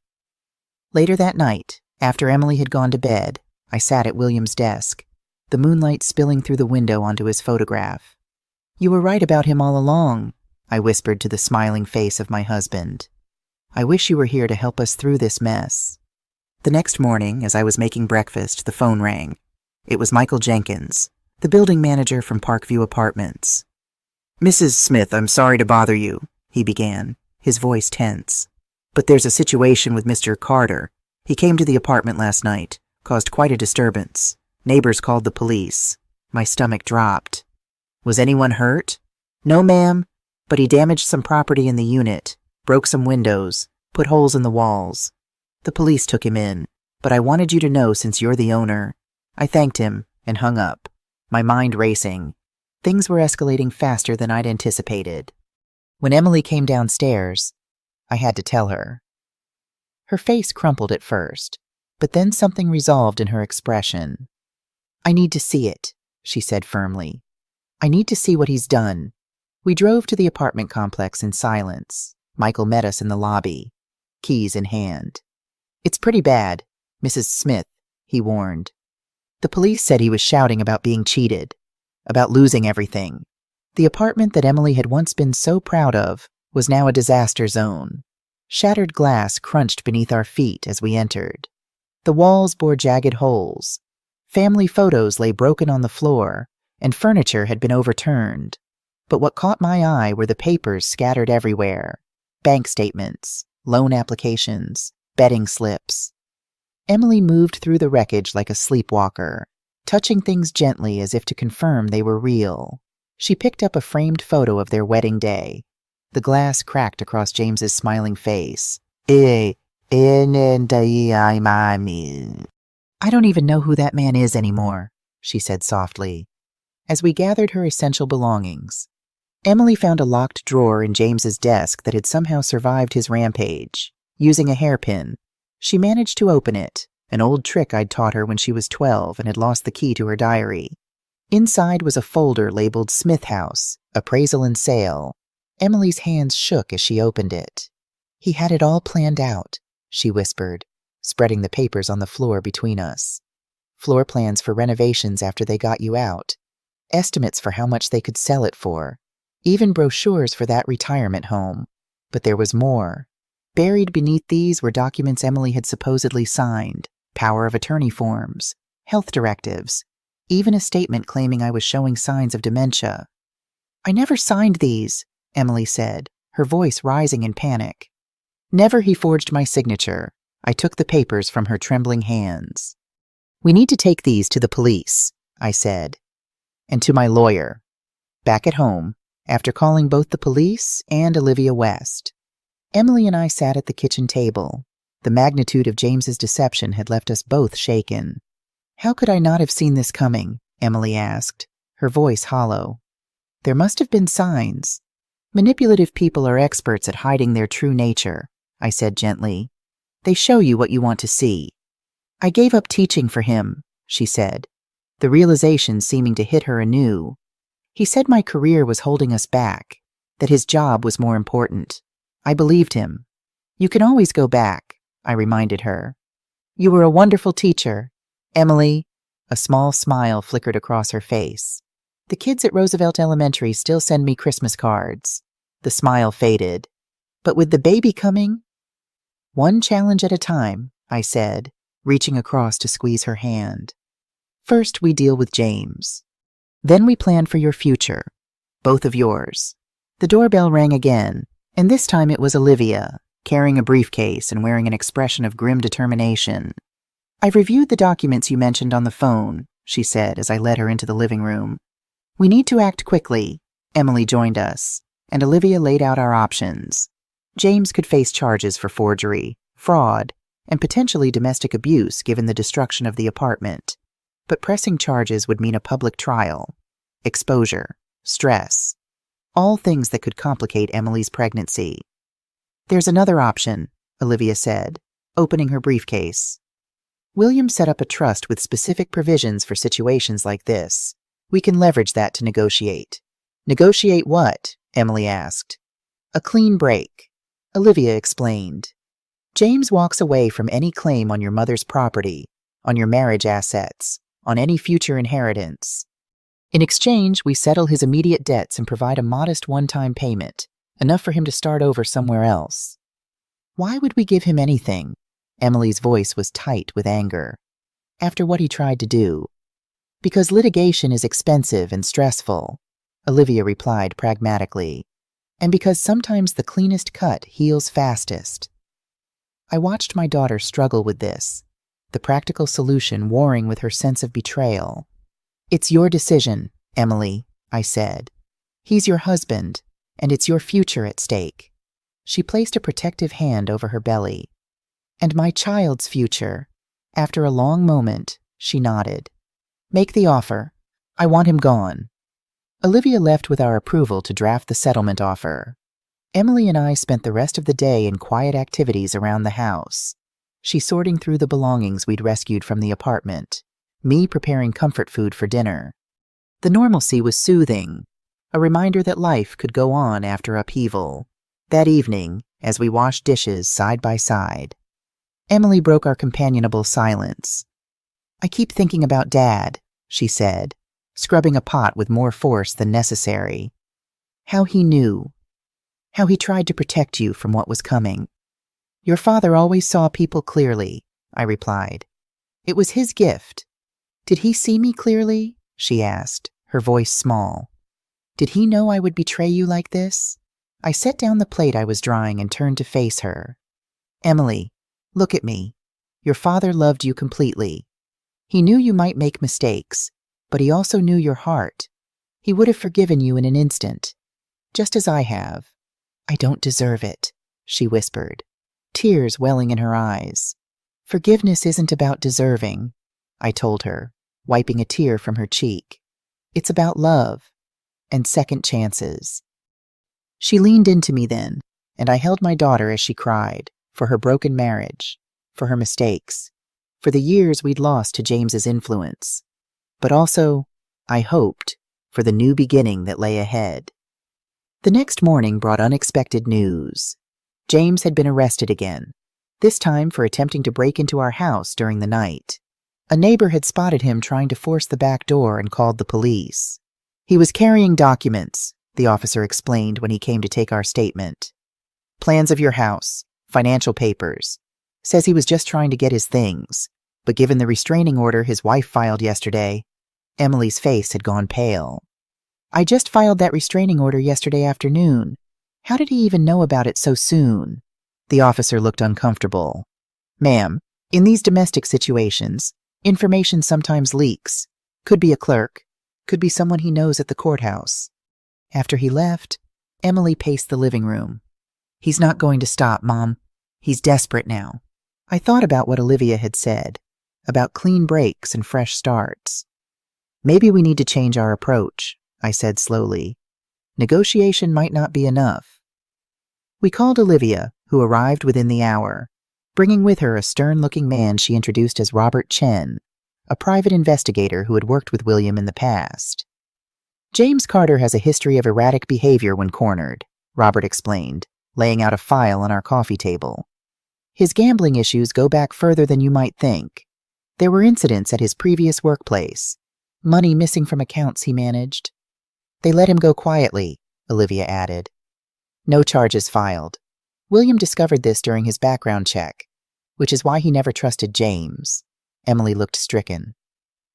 Later that night, after Emily had gone to bed, I sat at William's desk, the moonlight spilling through the window onto his photograph. You were right about him all along, I whispered to the smiling face of my husband. I wish you were here to help us through this mess. The next morning, as I was making breakfast, the phone rang. It was Michael Jenkins, the building manager from Parkview Apartments. "Mrs. Smith, I'm sorry to bother you," he began, his voice tense. "But there's a situation with Mr. Carter. He came to the apartment last night, caused quite a disturbance. Neighbors called the police." My stomach dropped. "Was anyone hurt?" "No, ma'am, but he damaged some property in the unit, broke some windows, put holes in the walls. The police took him in, but I wanted you to know since you're the owner." I thanked him and hung up, my mind racing. Things were escalating faster than I'd anticipated. When Emily came downstairs, I had to tell her. Her face crumpled at first, but then something resolved in her expression. "I need to see it," she said firmly. "I need to see what he's done." We drove to the apartment complex in silence. Michael met us in the lobby, keys in hand. "It's pretty bad, Mrs. Smith," he warned. "The police said he was shouting about being cheated, about losing everything. The apartment that Emily had once been so proud of was now a disaster zone. Shattered glass crunched beneath our feet as we entered. The walls bore jagged holes. Family photos lay broken on the floor, and furniture had been overturned. But what caught my eye were the papers scattered everywhere. Bank statements, loan applications, betting slips. Emily moved through the wreckage like a sleepwalker, touching things gently as if to confirm they were real. She picked up a framed photo of their wedding day. The glass cracked across James's smiling face. "I don't even know who that man is anymore," she said softly. As we gathered her essential belongings, Emily found a locked drawer in James's desk that had somehow survived his rampage. Using a hairpin, she managed to open it, an old trick I'd taught her when she was 12 and had lost the key to her diary. Inside was a folder labeled Smith House, Appraisal and Sale. Emily's hands shook as she opened it. "He had it all planned out," she whispered, spreading the papers on the floor between us. "Floor plans for renovations after they got you out, estimates for how much they could sell it for, even brochures for that retirement home. But there was more. Buried beneath these were documents Emily had supposedly signed, power of attorney forms, health directives, even a statement claiming I was showing signs of dementia. "I never signed these," Emily said, her voice rising in panic. "Never he forged my signature." I took the papers from her trembling hands. "We need to take these to the police," I said, "and to my lawyer." Back at home, after calling both the police and Olivia West, Emily and I sat at the kitchen table. The magnitude of James's deception had left us both shaken. "How could I not have seen this coming?" Emily asked, her voice hollow. "There must have been signs. Manipulative people are experts at hiding their true nature," I said gently. "They show you what you want to see." "I gave up teaching for him," she said, the realization seeming to hit her anew. "He said my career was holding us back, that his job was more important. I believed him." "You can always go back," I reminded her. "You were a wonderful teacher, Emily." A small smile flickered across her face. "The kids at Roosevelt Elementary still send me Christmas cards." The smile faded. "But with the baby coming—" "One challenge at a time," I said, reaching across to squeeze her hand. "First, we deal with James. Then we plan for your future, both of yours." The doorbell rang again, and this time it was Olivia, carrying a briefcase and wearing an expression of grim determination. "I've reviewed the documents you mentioned on the phone," she said as I led her into the living room. "We need to act quickly." Emily joined us, and Olivia laid out our options. James could face charges for forgery, fraud, and potentially domestic abuse given the destruction of the apartment. But pressing charges would mean a public trial, exposure, stress, all things that could complicate Emily's pregnancy. "There's another option," Olivia said, opening her briefcase. "William set up a trust with specific provisions for situations like this. We can leverage that to negotiate." "Negotiate what?" Emily asked. "A clean break," Olivia explained. "James walks away from any claim on your mother's property, on your marriage assets, on any future inheritance. In exchange, we settle his immediate debts and provide a modest one-time payment, enough for him to start over somewhere else." "Why would we give him anything?" Emily's voice was tight with anger. "After what he tried to do." Because litigation is expensive and stressful, Olivia replied pragmatically. And because sometimes the cleanest cut heals fastest. I watched my daughter struggle with this, the practical solution warring with her sense of betrayal. It's your decision, Emily, I said. He's your husband, and it's your future at stake. She placed a protective hand over her belly. And my child's future. After a long moment, she nodded. Make the offer. I want him gone. Olivia left with our approval to draft the settlement offer. Emily and I spent the rest of the day in quiet activities around the house. She sorting through the belongings we'd rescued from the apartment, me preparing comfort food for dinner. The normalcy was soothing, a reminder that life could go on after upheaval. That evening, as we washed dishes side by side, Emily broke our companionable silence. I keep thinking about Dad, she said, scrubbing a pot with more force than necessary. How he knew. How he tried to protect you from what was coming. Your father always saw people clearly, I replied. It was his gift. Did he see me clearly? She asked, her voice small. Did he know I would betray you like this? I set down the plate I was drying and turned to face her. Emily, look at me. Your father loved you completely. He knew you might make mistakes, but he also knew your heart. He would have forgiven you in an instant, just as I have. I don't deserve it, she whispered, tears welling in her eyes. Forgiveness isn't about deserving, I told her, wiping a tear from her cheek. It's about love and second chances. She leaned into me then, and I held my daughter as she cried, for her broken marriage, for her mistakes, for the years we'd lost to James's influence, but also, I hoped, for the new beginning that lay ahead. The next morning brought unexpected news. James had been arrested again, this time for attempting to break into our house during the night. A neighbor had spotted him trying to force the back door and called the police. He was carrying documents, the officer explained when he came to take our statement. Plans of your house, financial papers. Says he was just trying to get his things, but given the restraining order his wife filed yesterday, Emily's face had gone pale. I just filed that restraining order yesterday afternoon. How did he even know about it so soon? The officer looked uncomfortable. Ma'am, in these domestic situations, information sometimes leaks. Could be a clerk. Could be someone he knows at the courthouse. After he left, Emily paced the living room. He's not going to stop, Mom. He's desperate now. I thought about what Olivia had said, about clean breaks and fresh starts. Maybe we need to change our approach, I said slowly. Negotiation might not be enough. We called Olivia, who arrived within the hour, bringing with her a stern-looking man she introduced as Robert Chen, a private investigator who had worked with William in the past. James Carter has a history of erratic behavior when cornered, Robert explained, laying out a file on our coffee table. His gambling issues go back further than you might think. There were incidents at his previous workplace, money missing from accounts he managed. They let him go quietly, Olivia added. No charges filed. William discovered this during his background check, which is why he never trusted James. Emily looked stricken.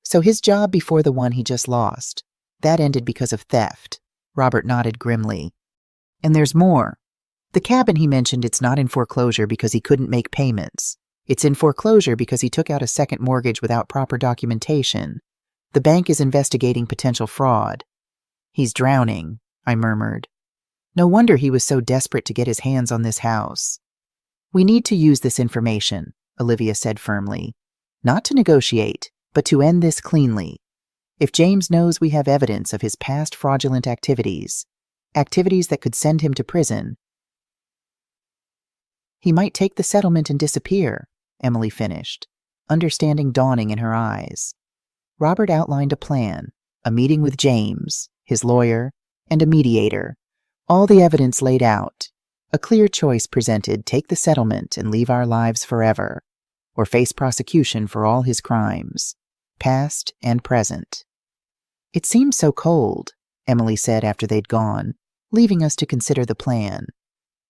So his job before the one he just lost, that ended because of theft. Robert nodded grimly. And there's more. The cabin he mentioned, it's not in foreclosure because he couldn't make payments. It's in foreclosure because he took out a second mortgage without proper documentation. The bank is investigating potential fraud. He's drowning, I murmured. No wonder he was so desperate to get his hands on this house. We need to use this information, Olivia said firmly. Not to negotiate, but to end this cleanly. If James knows we have evidence of his past fraudulent activities that could send him to prison, he might take the settlement and disappear, Emily finished, understanding dawning in her eyes. Robert outlined a plan, a meeting with James, his lawyer, and a mediator, all the evidence laid out, a clear choice presented: take the settlement and leave our lives forever, or face prosecution for all his crimes, past and present. It seems so cold, Emily said after they'd gone, leaving us to consider the plan.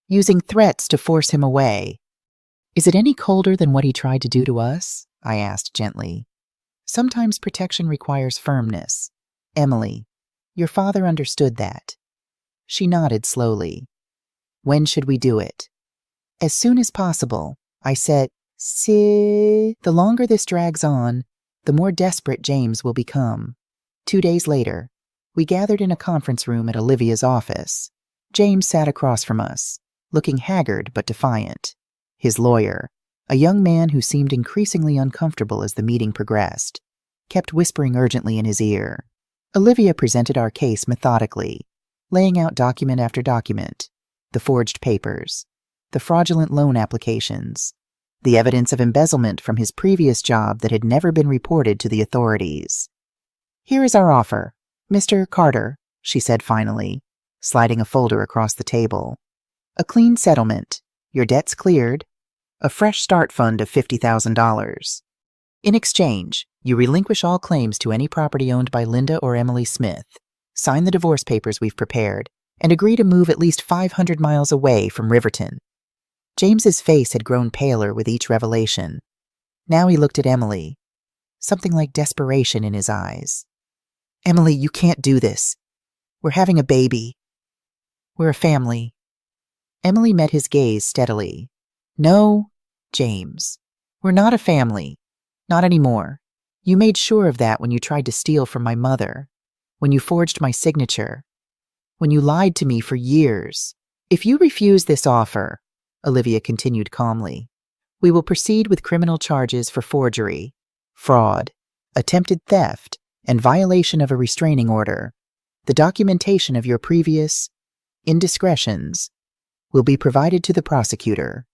Using threats to force him away. Is it any colder than what he tried to do to us? I asked gently. Sometimes protection requires firmness. Emily, your father understood that. She nodded slowly. When should we do it? As soon as possible, I said. The longer this drags on, the more desperate James will become. 2 days later, we gathered in a conference room at Olivia's office. James sat across from us, looking haggard but defiant. His lawyer, a young man who seemed increasingly uncomfortable as the meeting progressed, kept whispering urgently in his ear. Olivia presented our case methodically, laying out document after document, the forged papers, the fraudulent loan applications, the evidence of embezzlement from his previous job that had never been reported to the authorities. Here is our offer, Mr. Carter, she said finally, sliding a folder across the table. A clean settlement, your debts cleared, a fresh start fund of $50,000. In exchange, you relinquish all claims to any property owned by Linda or Emily Smith, sign the divorce papers we've prepared, and agree to move at least 500 miles away from Riverton. James's face had grown paler with each revelation. Now he looked at Emily, something like desperation in his eyes. Emily, you can't do this. We're having a baby. We're a family. Emily met his gaze steadily. No, James. We're not a family. Not anymore. You made sure of that when you tried to steal from my mother, when you forged my signature, when you lied to me for years. If you refuse this offer, Olivia continued calmly, we will proceed with criminal charges for forgery, fraud, attempted theft, and violation of a restraining order. The documentation of your previous indiscretions will be provided to the prosecutor.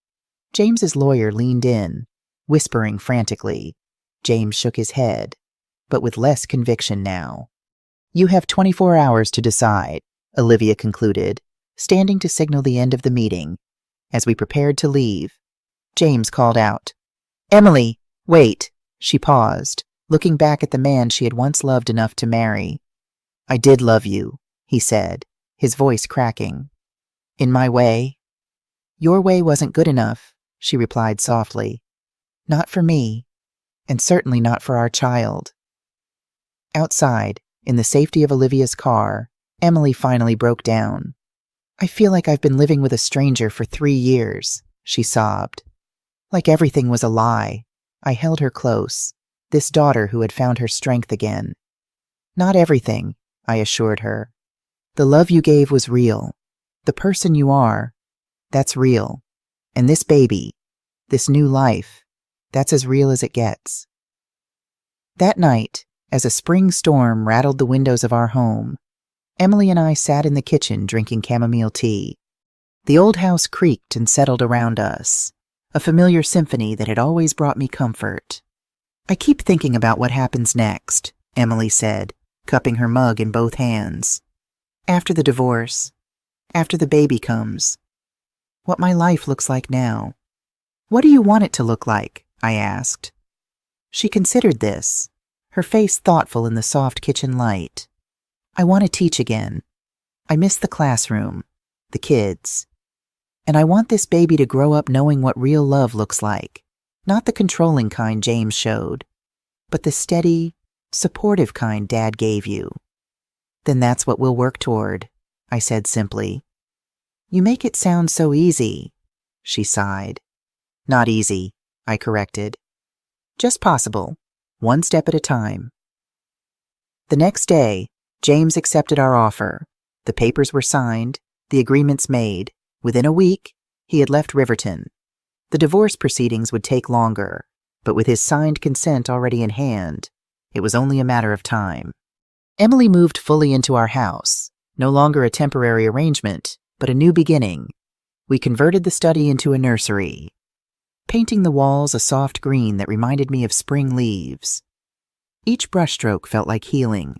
James's lawyer leaned in, whispering frantically. James shook his head, but with less conviction now. You have 24 hours to decide, Olivia concluded, standing to signal the end of the meeting. As we prepared to leave, James called out, Emily, wait. She paused, looking back at the man she had once loved enough to marry. I did love you, he said, his voice cracking. In my way? Your way wasn't good enough, she replied softly. Not for me, and certainly not for our child. Outside, in the safety of Olivia's car, Emily finally broke down. I feel like I've been living with a stranger for 3 years, she sobbed. Like everything was a lie. I held her close, this daughter who had found her strength again. Not everything, I assured her. The love you gave was real. The person you are, that's real. And this baby, this new life, that's as real as it gets. That night, as a spring storm rattled the windows of our home, Emily and I sat in the kitchen drinking chamomile tea. The old house creaked and settled around us, a familiar symphony that had always brought me comfort. I keep thinking about what happens next, Emily said, cupping her mug in both hands. After the divorce, after the baby comes, what my life looks like now. What do you want it to look like? I asked. She considered this, her face thoughtful in the soft kitchen light. I want to teach again. I miss the classroom, the kids. And I want this baby to grow up knowing what real love looks like. Not the controlling kind James showed, but the steady, supportive kind Dad gave you. Then that's what we'll work toward, I said simply. You make it sound so easy, she sighed. Not easy, I corrected. Just possible, one step at a time. The next day, James accepted our offer. The papers were signed, the agreements made. Within a week, he had left Riverton. The divorce proceedings would take longer, but with his signed consent already in hand, it was only a matter of time. Emily moved fully into our house, no longer a temporary arrangement, but a new beginning. We converted the study into a nursery, painting the walls a soft green that reminded me of spring leaves. Each brushstroke felt like healing,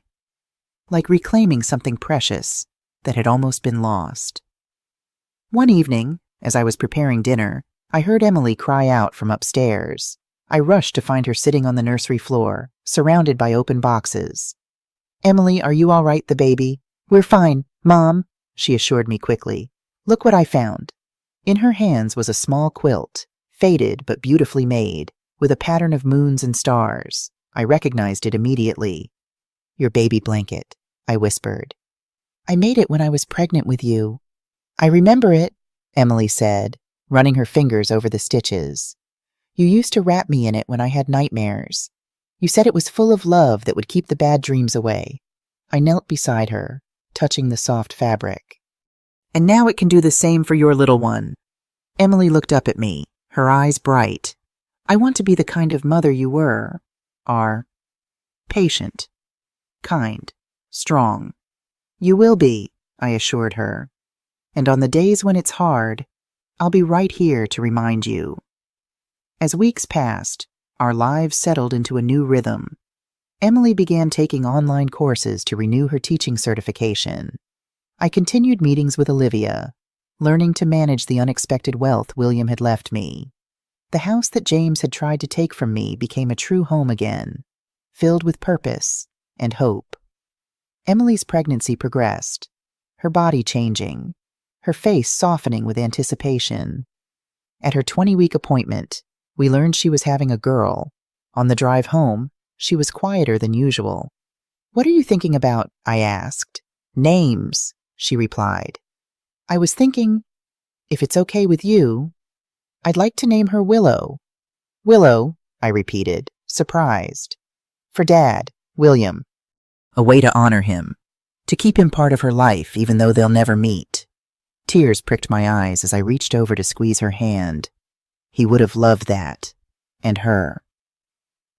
like reclaiming something precious that had almost been lost. One evening, as I was preparing dinner, I heard Emily cry out from upstairs. I rushed to find her sitting on the nursery floor, surrounded by open boxes. Emily, are you all right, the baby? We're fine, Mom, she assured me quickly. Look what I found. In her hands was a small quilt, faded but beautifully made, with a pattern of moons and stars. I recognized it immediately. "Your baby blanket," I whispered. "I made it when I was pregnant with you." "I remember it," Emily said, running her fingers over the stitches. "You used to wrap me in it when I had nightmares. You said it was full of love that would keep the bad dreams away." I knelt beside her, touching the soft fabric. "And now it can do the same for your little one." Emily looked up at me, her eyes bright. "I want to be the kind of mother you are. Patient, kind, strong." "You will be," I assured her. "And on the days when it's hard, I'll be right here to remind you." As weeks passed, our lives settled into a new rhythm. Emily began taking online courses to renew her teaching certification. I continued meetings with Olivia, learning to manage the unexpected wealth William had left me. The house that James had tried to take from me became a true home again, filled with purpose and hope. Emily's pregnancy progressed, her body changing, her face softening with anticipation. At her 20-week appointment, we learned she was having a girl. On the drive home, she was quieter than usual. "What are you thinking about?" I asked. "Names," she replied. "I was thinking, if it's okay with you, I'd like to name her Willow." "Willow," I repeated, surprised. "For Dad, William. A way to honor him, to keep him part of her life even though they'll never meet." Tears pricked my eyes as I reached over to squeeze her hand. He would have loved that, and her.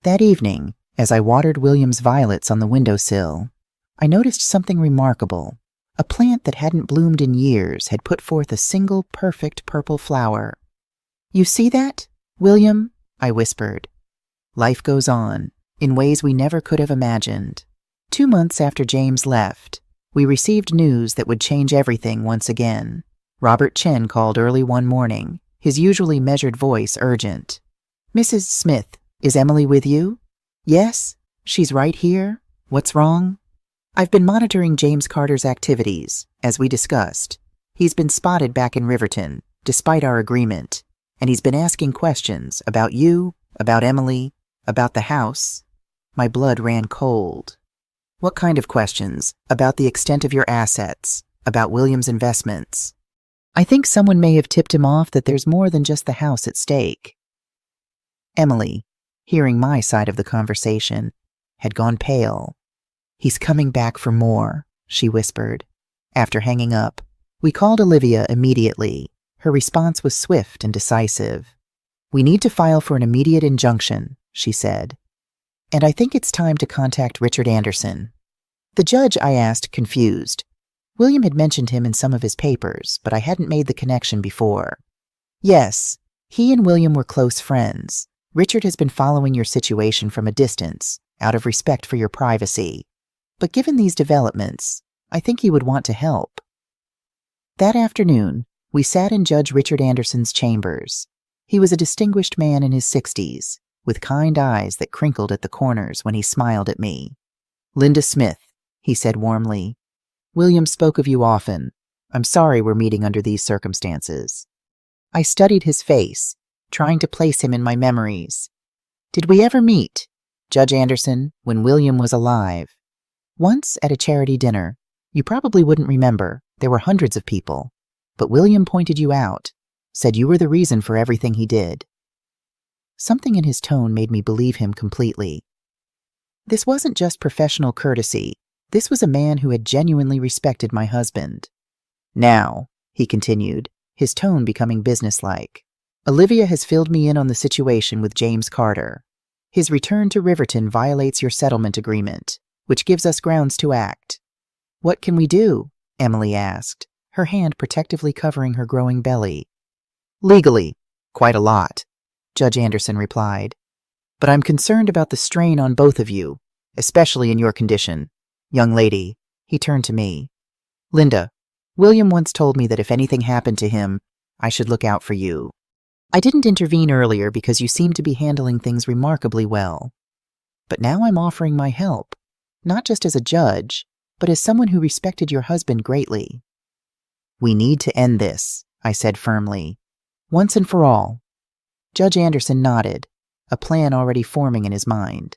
That evening, as I watered William's violets on the windowsill, I noticed something remarkable. A plant that hadn't bloomed in years had put forth a single perfect purple flower. "You see that, William?" I whispered. Life goes on, in ways we never could have imagined. 2 months after James left, we received news that would change everything once again. Robert Chen called early one morning, his usually measured voice urgent. "Mrs. Smith, is Emily with you?" "Yes, she's right here. What's wrong?" "I've been monitoring James Carter's activities, as we discussed. He's been spotted back in Riverton, despite our agreement, and he's been asking questions about you, about Emily, about the house." My blood ran cold. "What kind of questions? About the extent of your assets? About William's investments?" "I think someone may have tipped him off that there's more than just the house at stake." Emily, hearing my side of the conversation, had gone pale. "He's coming back for more," she whispered. After hanging up, we called Olivia immediately. Her response was swift and decisive. "We need to file for an immediate injunction," she said. "And I think it's time to contact Richard Anderson." "The judge?" I asked, confused. William had mentioned him in some of his papers, but I hadn't made the connection before. "Yes, he and William were close friends. Richard has been following your situation from a distance, out of respect for your privacy. But given these developments, I think he would want to help." That afternoon, we sat in Judge Richard Anderson's chambers. He was a distinguished man in his 60s, with kind eyes that crinkled at the corners when he smiled at me. "Linda Smith," he said warmly. "William spoke of you often. I'm sorry we're meeting under these circumstances." I studied his face, trying to place him in my memories. "Did we ever meet, Judge Anderson, when William was alive?" "Once at a charity dinner. You probably wouldn't remember. There were hundreds of people. But William pointed you out, said you were the reason for everything he did." Something in his tone made me believe him completely. This wasn't just professional courtesy. This was a man who had genuinely respected my husband. "Now," he continued, his tone becoming businesslike, "Olivia has filled me in on the situation with James Carter. His return to Riverton violates your settlement agreement, which gives us grounds to act." "What can we do?" Emily asked, her hand protectively covering her growing belly. "Legally, quite a lot," Judge Anderson replied. "But I'm concerned about the strain on both of you, especially in your condition. Young lady," he turned to me. "Linda, William once told me that if anything happened to him, I should look out for you. I didn't intervene earlier because you seemed to be handling things remarkably well. But now I'm offering my help, not just as a judge, but as someone who respected your husband greatly." "We need to end this," I said firmly. "Once and for all." Judge Anderson nodded, a plan already forming in his mind.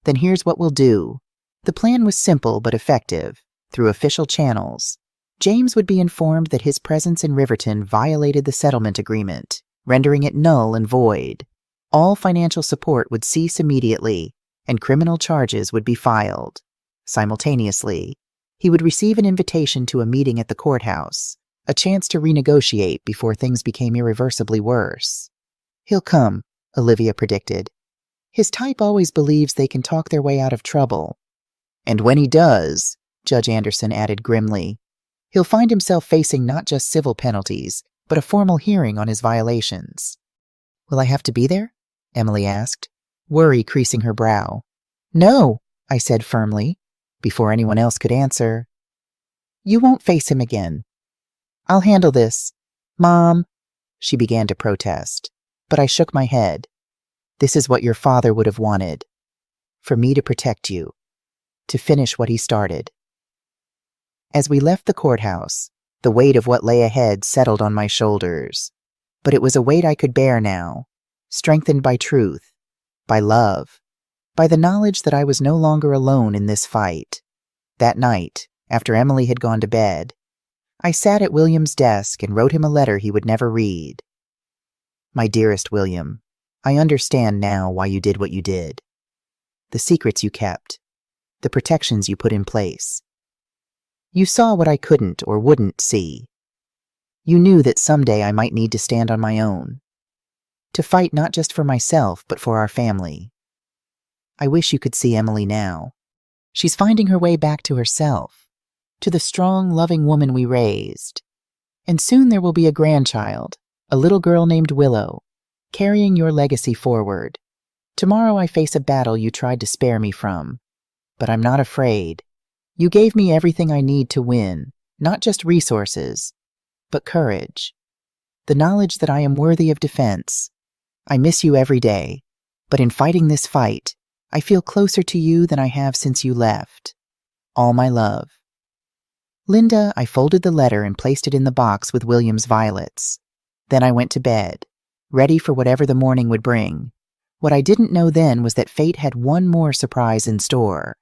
Then here's what we'll do. The plan was simple but effective. Through official channels, James would be informed that his presence in Riverton violated the settlement agreement, rendering it null and void. All financial support would cease immediately, and criminal charges would be filed. Simultaneously, he would receive an invitation to a meeting at the courthouse, a chance to renegotiate before things became irreversibly worse. He'll come, Olivia predicted. His type always believes they can talk their way out of trouble. And when he does, Judge Anderson added grimly, he'll find himself facing not just civil penalties, but a formal hearing on his violations. Will I have to be there? Emily asked, worry creasing her brow. No, I said firmly. Before anyone else could answer, you won't face him again. I'll handle this. Mom, she began to protest, but I shook my head. This is what your father would have wanted. For me to protect you. To finish what he started. As we left the courthouse, the weight of what lay ahead settled on my shoulders. But it was a weight I could bear now, strengthened by truth, by love, by the knowledge that I was no longer alone in this fight. That night, after Emily had gone to bed, I sat at William's desk and wrote him a letter he would never read. My dearest William, I understand now why you did what you did. The secrets you kept, the protections you put in place. You saw what I couldn't or wouldn't see. You knew that someday I might need to stand on my own, to fight not just for myself but for our family. I wish you could see Emily now. She's finding her way back to herself, to the strong, loving woman we raised. And soon there will be a grandchild, a little girl named Willow, carrying your legacy forward. Tomorrow I face a battle you tried to spare me from. But I'm not afraid. You gave me everything I need to win, not just resources, but courage. The knowledge that I am worthy of defense. I miss you every day, but in fighting this fight, I feel closer to you than I have since you left. All my love. Linda, I folded the letter and placed it in the box with William's violets. Then I went to bed, ready for whatever the morning would bring. What I didn't know then was that fate had one more surprise in store,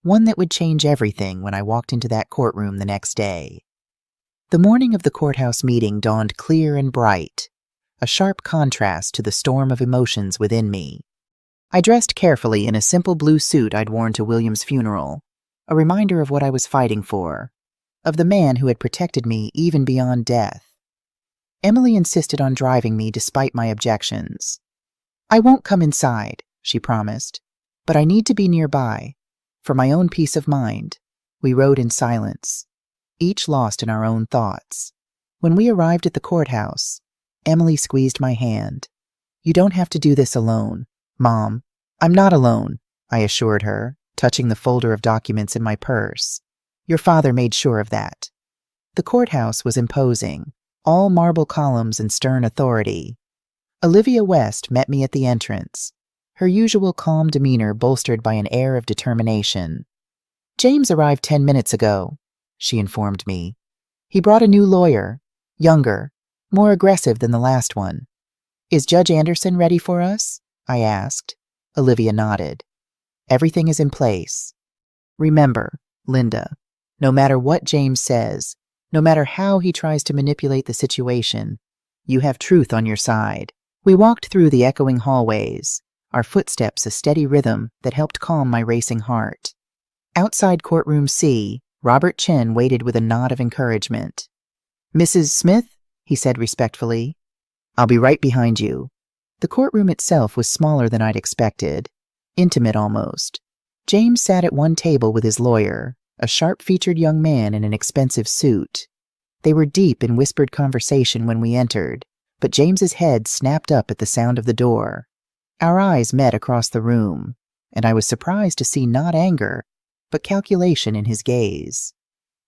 one that would change everything when I walked into that courtroom the next day. The morning of the courthouse meeting dawned clear and bright, a sharp contrast to the storm of emotions within me. I dressed carefully in a simple blue suit I'd worn to William's funeral, a reminder of what I was fighting for, of the man who had protected me even beyond death. Emily insisted on driving me despite my objections. I won't come inside, she promised, but I need to be nearby. For my own peace of mind, we rode in silence, each lost in our own thoughts. When we arrived at the courthouse, Emily squeezed my hand. You don't have to do this alone, Mom. I'm not alone, I assured her, touching the folder of documents in my purse. Your father made sure of that. The courthouse was imposing, all marble columns and stern authority. Olivia West met me at the entrance, her usual calm demeanor bolstered by an air of determination. James arrived 10 minutes ago, she informed me. He brought a new lawyer, younger, more aggressive than the last one. Is Judge Anderson ready for us? I asked. Olivia nodded. Everything is in place. Remember, Linda, no matter what James says, no matter how he tries to manipulate the situation, you have truth on your side. We walked through the echoing hallways, our footsteps a steady rhythm that helped calm my racing heart. Outside courtroom C, Robert Chen waited with a nod of encouragement. Mrs. Smith, he said respectfully, I'll be right behind you. The courtroom itself was smaller than I'd expected, intimate almost. James sat at one table with his lawyer, a sharp-featured young man in an expensive suit. They were deep in whispered conversation when we entered, but James's head snapped up at the sound of the door. Our eyes met across the room, and I was surprised to see not anger, but calculation in his gaze.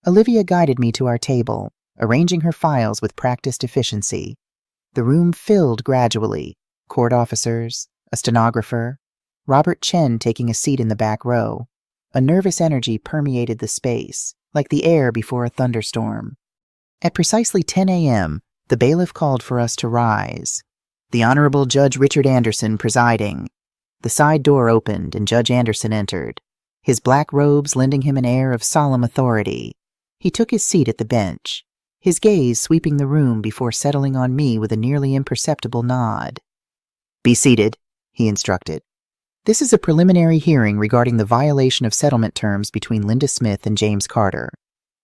Olivia guided me to our table, arranging her files with practiced efficiency. The room filled gradually, court officers, a stenographer, Robert Chen taking a seat in the back row. A nervous energy permeated the space, like the air before a thunderstorm. At precisely 10 a.m., the bailiff called for us to rise. The Honorable Judge Richard Anderson presiding. The side door opened and Judge Anderson entered, his black robes lending him an air of solemn authority. He took his seat at the bench, his gaze sweeping the room before settling on me with a nearly imperceptible nod. "Be seated," he instructed. "This is a preliminary hearing regarding the violation of settlement terms between Linda Smith and James Carter.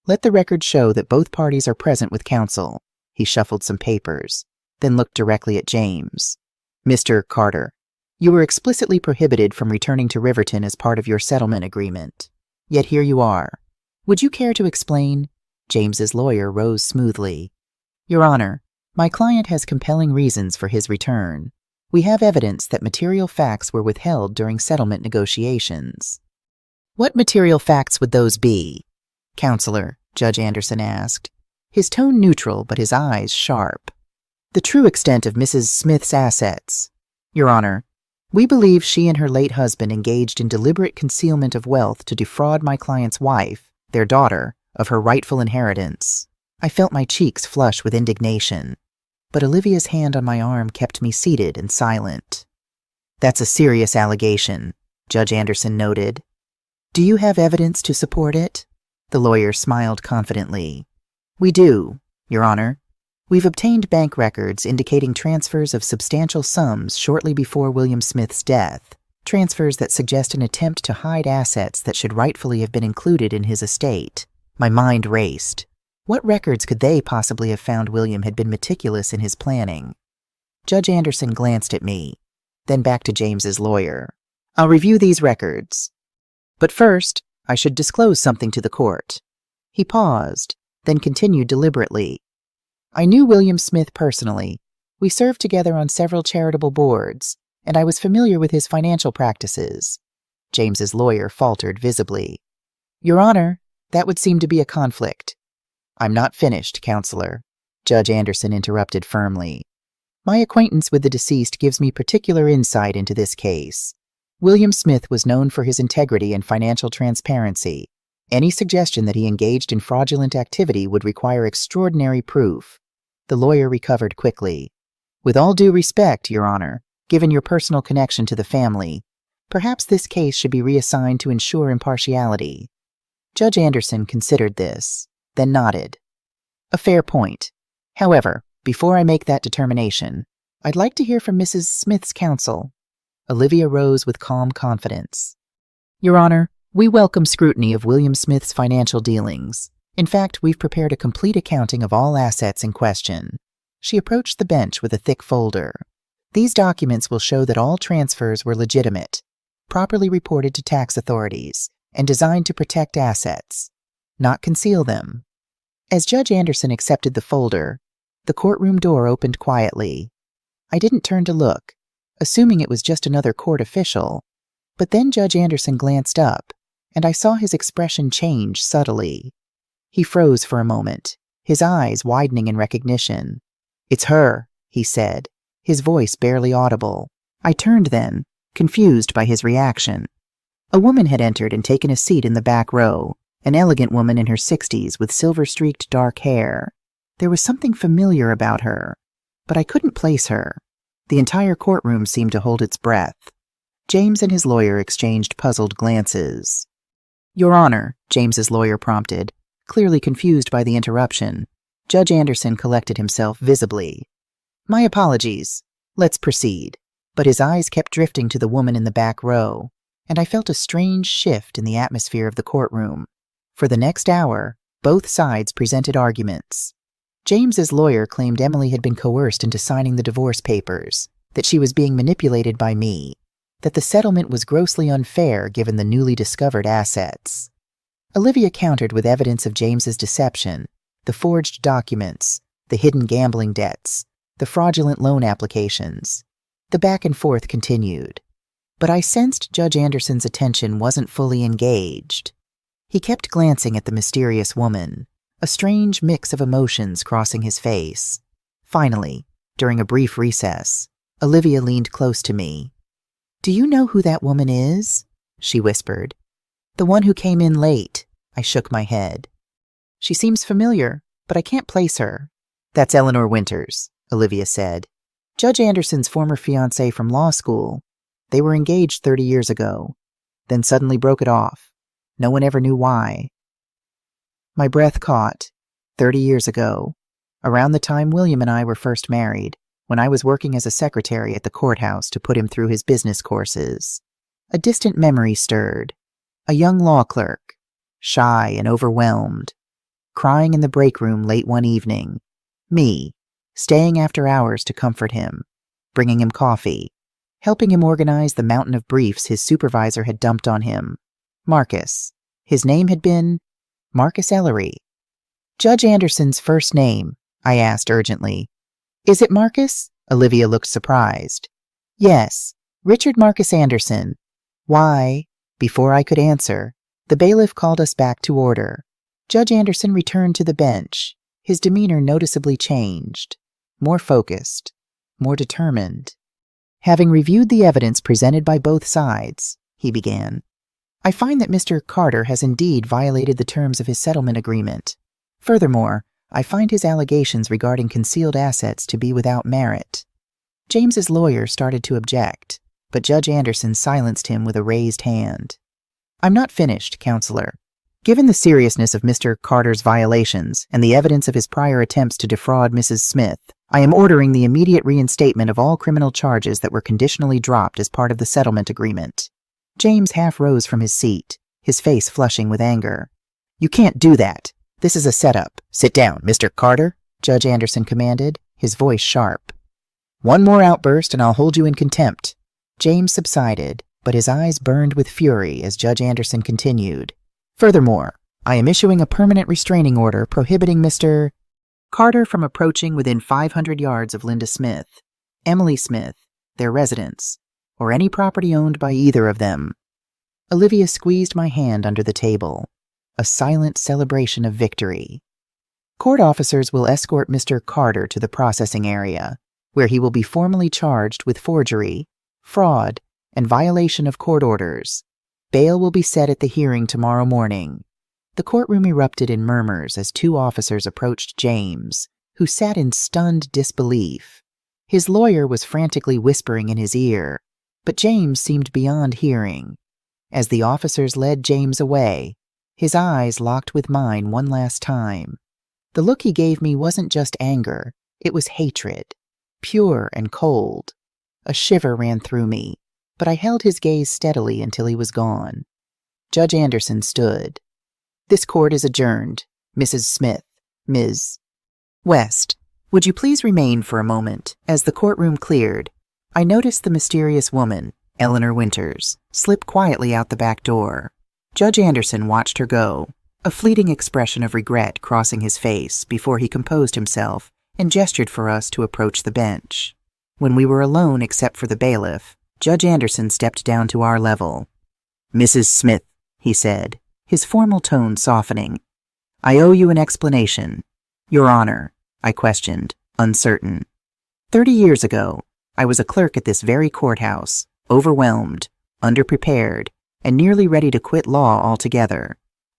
Let the record show that both parties are present with counsel." He shuffled some papers, then looked directly at James. "Mr. Carter, you were explicitly prohibited from returning to Riverton as part of your settlement agreement. Yet here you are. Would you care to explain?" James's lawyer rose smoothly. "Your Honor, my client has compelling reasons for his return. We have evidence that material facts were withheld during settlement negotiations." "What material facts would those be?" "Counselor," Judge Anderson asked, his tone neutral but his eyes sharp. "The true extent of Mrs. Smith's assets. Your Honor, we believe she and her late husband engaged in deliberate concealment of wealth to defraud my client's wife, their daughter, of her rightful inheritance." I felt my cheeks flush with indignation, but Olivia's hand on my arm kept me seated and silent. "That's a serious allegation," Judge Anderson noted. "Do you have evidence to support it?" The lawyer smiled confidently. "We do, Your Honor. We've obtained bank records indicating transfers of substantial sums shortly before William Smith's death, transfers that suggest an attempt to hide assets that should rightfully have been included in his estate." My mind raced. What records could they possibly have found William had been meticulous in his planning? Judge Anderson glanced at me, then back to James's lawyer. "I'll review these records. But first, I should disclose something to the court." He paused, then continued deliberately. "I knew William Smith personally. We served together on several charitable boards, and I was familiar with his financial practices." James's lawyer faltered visibly. "Your Honor, that would seem to be a conflict." "I'm not finished, Counselor," Judge Anderson interrupted firmly. "My acquaintance with the deceased gives me particular insight into this case. William Smith was known for his integrity and financial transparency. Any suggestion that he engaged in fraudulent activity would require extraordinary proof." The lawyer recovered quickly. "With all due respect, Your Honor, given your personal connection to the family, perhaps this case should be reassigned to ensure impartiality." Judge Anderson considered this, then nodded. "A fair point. However, before I make that determination, I'd like to hear from Mrs. Smith's counsel." Olivia rose with calm confidence. "Your Honor, we welcome scrutiny of William Smith's financial dealings. In fact, we've prepared a complete accounting of all assets in question." She approached the bench with a thick folder. "These documents will show that all transfers were legitimate, properly reported to tax authorities, and designed to protect assets, not conceal them." As Judge Anderson accepted the folder, the courtroom door opened quietly. I didn't turn to look, assuming it was just another court official, but then Judge Anderson glanced up, and I saw his expression change subtly. He froze for a moment, his eyes widening in recognition. "It's her," he said, his voice barely audible. I turned then, confused by his reaction. A woman had entered and taken a seat in the back row, an elegant woman in her 60s with silver-streaked dark hair. There was something familiar about her, but I couldn't place her. The entire courtroom seemed to hold its breath. James and his lawyer exchanged puzzled glances. "Your Honor," James's lawyer prompted, clearly confused by the interruption. Judge Anderson collected himself visibly. "My apologies. Let's proceed." But his eyes kept drifting to the woman in the back row, and I felt a strange shift in the atmosphere of the courtroom. For the next hour, both sides presented arguments. James's lawyer claimed Emily had been coerced into signing the divorce papers, that she was being manipulated by me, that the settlement was grossly unfair given the newly discovered assets. Olivia countered with evidence of James's deception, the forged documents, the hidden gambling debts, the fraudulent loan applications. The back and forth continued, but I sensed Judge Anderson's attention wasn't fully engaged. He kept glancing at the mysterious woman, a strange mix of emotions crossing his face. Finally, during a brief recess, Olivia leaned close to me. "Do you know who that woman is?" she whispered. "The one who came in late." I shook my head. "She seems familiar, but I can't place her." "That's Eleanor Winters," Olivia said. "Judge Anderson's former fiancée from law school. They were engaged 30 years ago, then suddenly broke it off. No one ever knew why. My breath caught. 30 years ago, around the time William and I were first married, when I was working as a secretary at the courthouse to put him through his business courses. A distant memory stirred. A young law clerk, shy and overwhelmed, crying in the break room late one evening. Me, staying after hours to comfort him, bringing him coffee, helping him organize the mountain of briefs his supervisor had dumped on him. Marcus. His name had been Marcus Ellery. Judge Anderson's first name, I asked urgently. Is it Marcus? Olivia looked surprised. Yes, Richard Marcus Anderson. Why? Before I could answer, the bailiff called us back to order. Judge Anderson returned to the bench. His demeanor noticeably changed. More focused. More determined. Having reviewed the evidence presented by both sides, he began, I find that Mr. Carter has indeed violated the terms of his settlement agreement. Furthermore, I find his allegations regarding concealed assets to be without merit. James's lawyer started to object, but Judge Anderson silenced him with a raised hand. I'm not finished, Counselor. Given the seriousness of Mr. Carter's violations and the evidence of his prior attempts to defraud Mrs. Smith, I am ordering the immediate reinstatement of all criminal charges that were conditionally dropped as part of the settlement agreement. James half rose from his seat, his face flushing with anger. You can't do that. This is a setup. Sit down, Mr. Carter, Judge Anderson commanded, his voice sharp. One more outburst and I'll hold you in contempt. James subsided, but his eyes burned with fury as Judge Anderson continued. Furthermore, I am issuing a permanent restraining order prohibiting Mr. Carter from approaching within 500 yards of Linda Smith, Emily Smith, their residence, or any property owned by either of them. Olivia squeezed my hand under the table, a silent celebration of victory. Court officers will escort Mr. Carter to the processing area, where he will be formally charged with forgery, fraud, and violation of court orders. Bail will be set at the hearing tomorrow morning. The courtroom erupted in murmurs as two officers approached James, who sat in stunned disbelief. His lawyer was frantically whispering in his ear, but James seemed beyond hearing. As the officers led James away, his eyes locked with mine one last time. The look he gave me wasn't just anger, it was hatred, pure and cold. A shiver ran through me, but I held his gaze steadily until he was gone. Judge Anderson stood. This court is adjourned. Mrs. Smith, Ms. West, would you please remain for a moment? As the courtroom cleared, I noticed the mysterious woman, Eleanor Winters, slip quietly out the back door. Judge Anderson watched her go, a fleeting expression of regret crossing his face before he composed himself and gestured for us to approach the bench. When we were alone except for the bailiff, Judge Anderson stepped down to our level. Mrs. Smith, he said, his formal tone softening. I owe you an explanation. Your Honor, I questioned, uncertain. 30 years ago, I was a clerk at this very courthouse, overwhelmed, underprepared, and nearly ready to quit law altogether.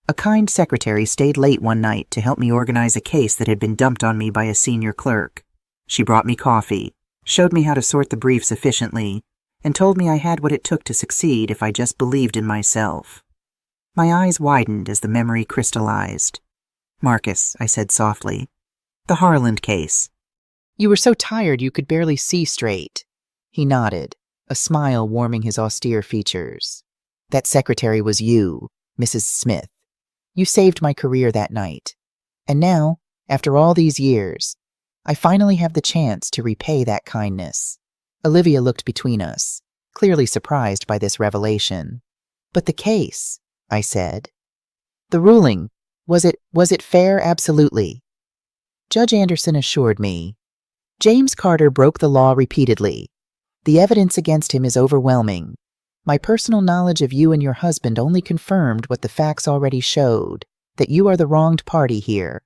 A kind secretary stayed late one night to help me organize a case that had been dumped on me by a senior clerk. She brought me coffee, showed me how to sort the briefs efficiently, and told me I had what it took to succeed if I just believed in myself. My eyes widened as the memory crystallized. Marcus, I said softly. The Harland case. You were so tired you could barely see straight. He nodded, a smile warming his austere features. That secretary was you, Mrs. Smith. You saved my career that night. And now, after all these years, I finally have the chance to repay that kindness. Olivia looked between us, clearly surprised by this revelation. But the case, I said. The ruling, was it fair? Absolutely. Judge Anderson assured me. James Carter broke the law repeatedly. The evidence against him is overwhelming. My personal knowledge of you and your husband only confirmed what the facts already showed, that you are the wronged party here,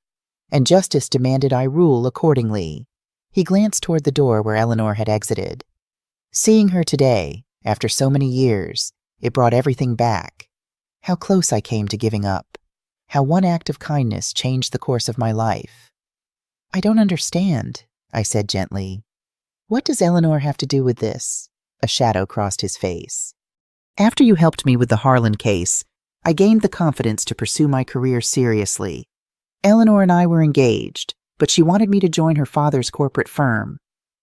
and justice demanded I rule accordingly. He glanced toward the door where Eleanor had exited. Seeing her today, after so many years, it brought everything back. How close I came to giving up. How one act of kindness changed the course of my life. I don't understand, I said gently. What does Eleanor have to do with this? A shadow crossed his face. After you helped me with the Harlan case, I gained the confidence to pursue my career seriously. Eleanor and I were engaged, but she wanted me to join her father's corporate firm.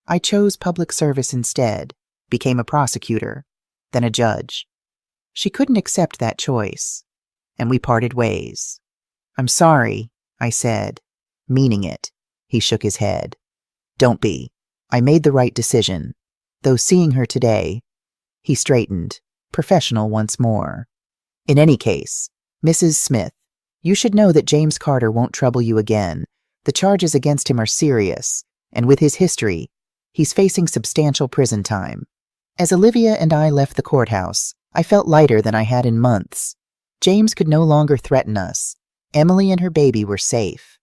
I chose public service instead, became a prosecutor, then a judge. She couldn't accept that choice, and we parted ways. I'm sorry, I said, meaning it. He shook his head. Don't be. I made the right decision, though seeing her today, he straightened, professional once more. In any case, Mrs. Smith, you should know that James Carter won't trouble you again. The charges against him are serious, and with his history, he's facing substantial prison time. As Olivia and I left the courthouse, I felt lighter than I had in months. James could no longer threaten us. Emily and her baby were safe.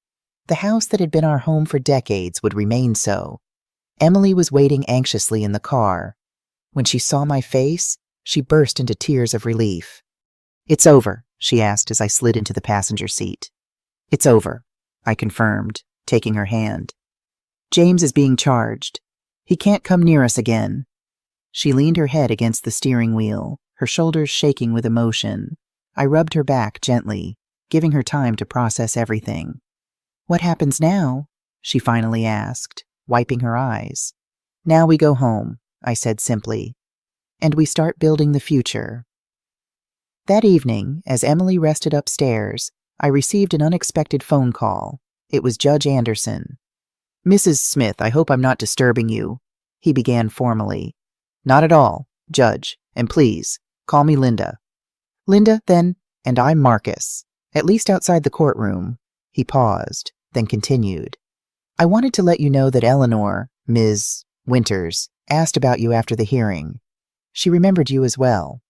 The house that had been our home for decades would remain so. Emily was waiting anxiously in the car. When she saw my face, she burst into tears of relief. It's over, she asked as I slid into the passenger seat. It's over, I confirmed, taking her hand. James is being charged. He can't come near us again. She leaned her head against the steering wheel, her shoulders shaking with emotion. I rubbed her back gently, giving her time to process everything. What happens now? She finally asked, wiping her eyes. Now we go home, I said simply, and we start building the future. That evening, as Emily rested upstairs, I received an unexpected phone call. It was Judge Anderson. Mrs. Smith, I hope I'm not disturbing you, he began formally. Not at all, Judge, and please, call me Linda. Linda, then, and I'm Marcus, at least outside the courtroom. He paused, then continued. I wanted to let you know that Eleanor, Ms. Winters, asked about you after the hearing. She remembered you as well,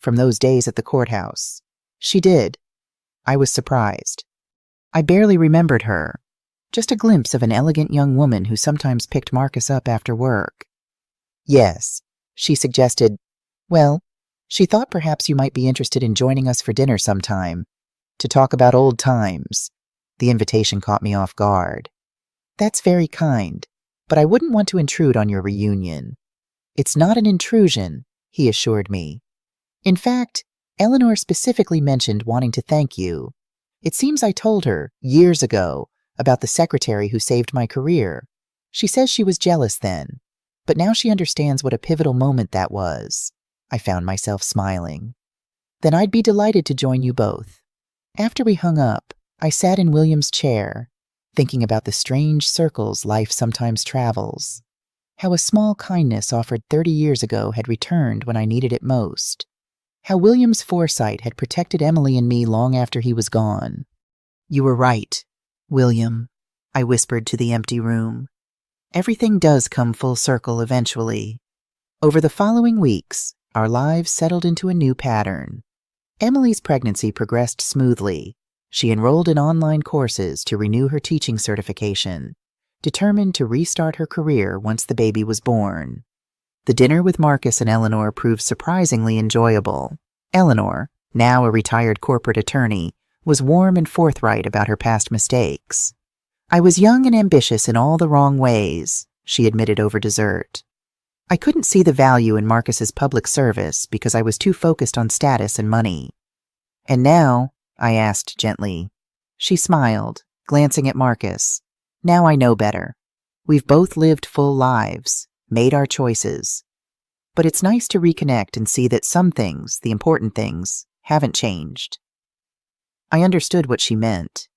from those days at the courthouse. She did. I was surprised. I barely remembered her, just a glimpse of an elegant young woman who sometimes picked Marcus up after work. Yes, she suggested, well, she thought perhaps you might be interested in joining us for dinner sometime, to talk about old times. The invitation caught me off guard. That's very kind, but I wouldn't want to intrude on your reunion. It's not an intrusion, he assured me. In fact, Eleanor specifically mentioned wanting to thank you. It seems I told her, years ago, about the secretary who saved my career. She says she was jealous then, but now she understands what a pivotal moment that was. I found myself smiling. Then I'd be delighted to join you both. After we hung up, I sat in William's chair, thinking about the strange circles life sometimes travels. How a small kindness offered 30 years ago had returned when I needed it most. How William's foresight had protected Emily and me long after he was gone. You were right, William, I whispered to the empty room. Everything does come full circle eventually. Over the following weeks, our lives settled into a new pattern. Emily's pregnancy progressed smoothly. She enrolled in online courses to renew her teaching certification, determined to restart her career once the baby was born. The dinner with Marcus and Eleanor proved surprisingly enjoyable. Eleanor, now a retired corporate attorney, was warm and forthright about her past mistakes. I was young and ambitious in all the wrong ways, she admitted over dessert. I couldn't see the value in Marcus's public service because I was too focused on status and money. And now, I asked gently. She smiled, glancing at Marcus. Now I know better. We've both lived full lives, made our choices. But it's nice to reconnect and see that some things, the important things, haven't changed. I understood what she meant.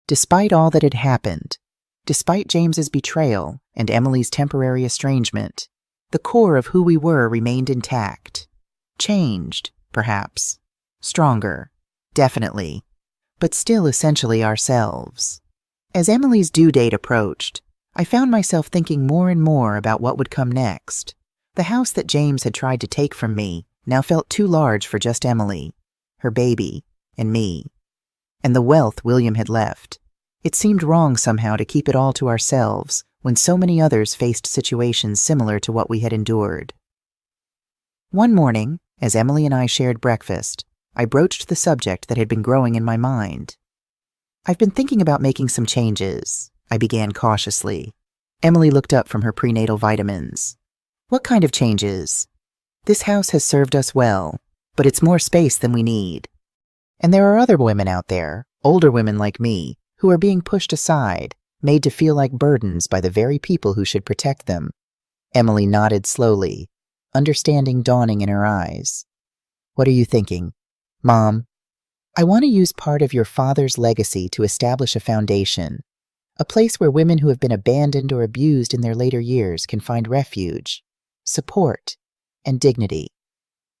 Despite all that had happened, despite James's betrayal and Emily's temporary estrangement, the core of who we were remained intact. Changed, perhaps. Stronger, definitely, but still essentially ourselves. As Emily's due date approached, I found myself thinking more and more about what would come next. The house that James had tried to take from me now felt too large for just Emily, her baby, and me. And the wealth William had left. It seemed wrong somehow to keep it all to ourselves when so many others faced situations similar to what we had endured. One morning, as Emily and I shared breakfast, I broached the subject that had been growing in my mind. I've been thinking about making some changes, I began cautiously. Emily looked up from her prenatal vitamins. What kind of changes? This house has served us well, but it's more space than we need. And there are other women out there, older women like me, who are being pushed aside, made to feel like burdens by the very people who should protect them." Emily nodded slowly, understanding dawning in her eyes. "What are you thinking?" "Mom, I want to use part of your father's legacy to establish a foundation, a place where women who have been abandoned or abused in their later years can find refuge, support, and dignity."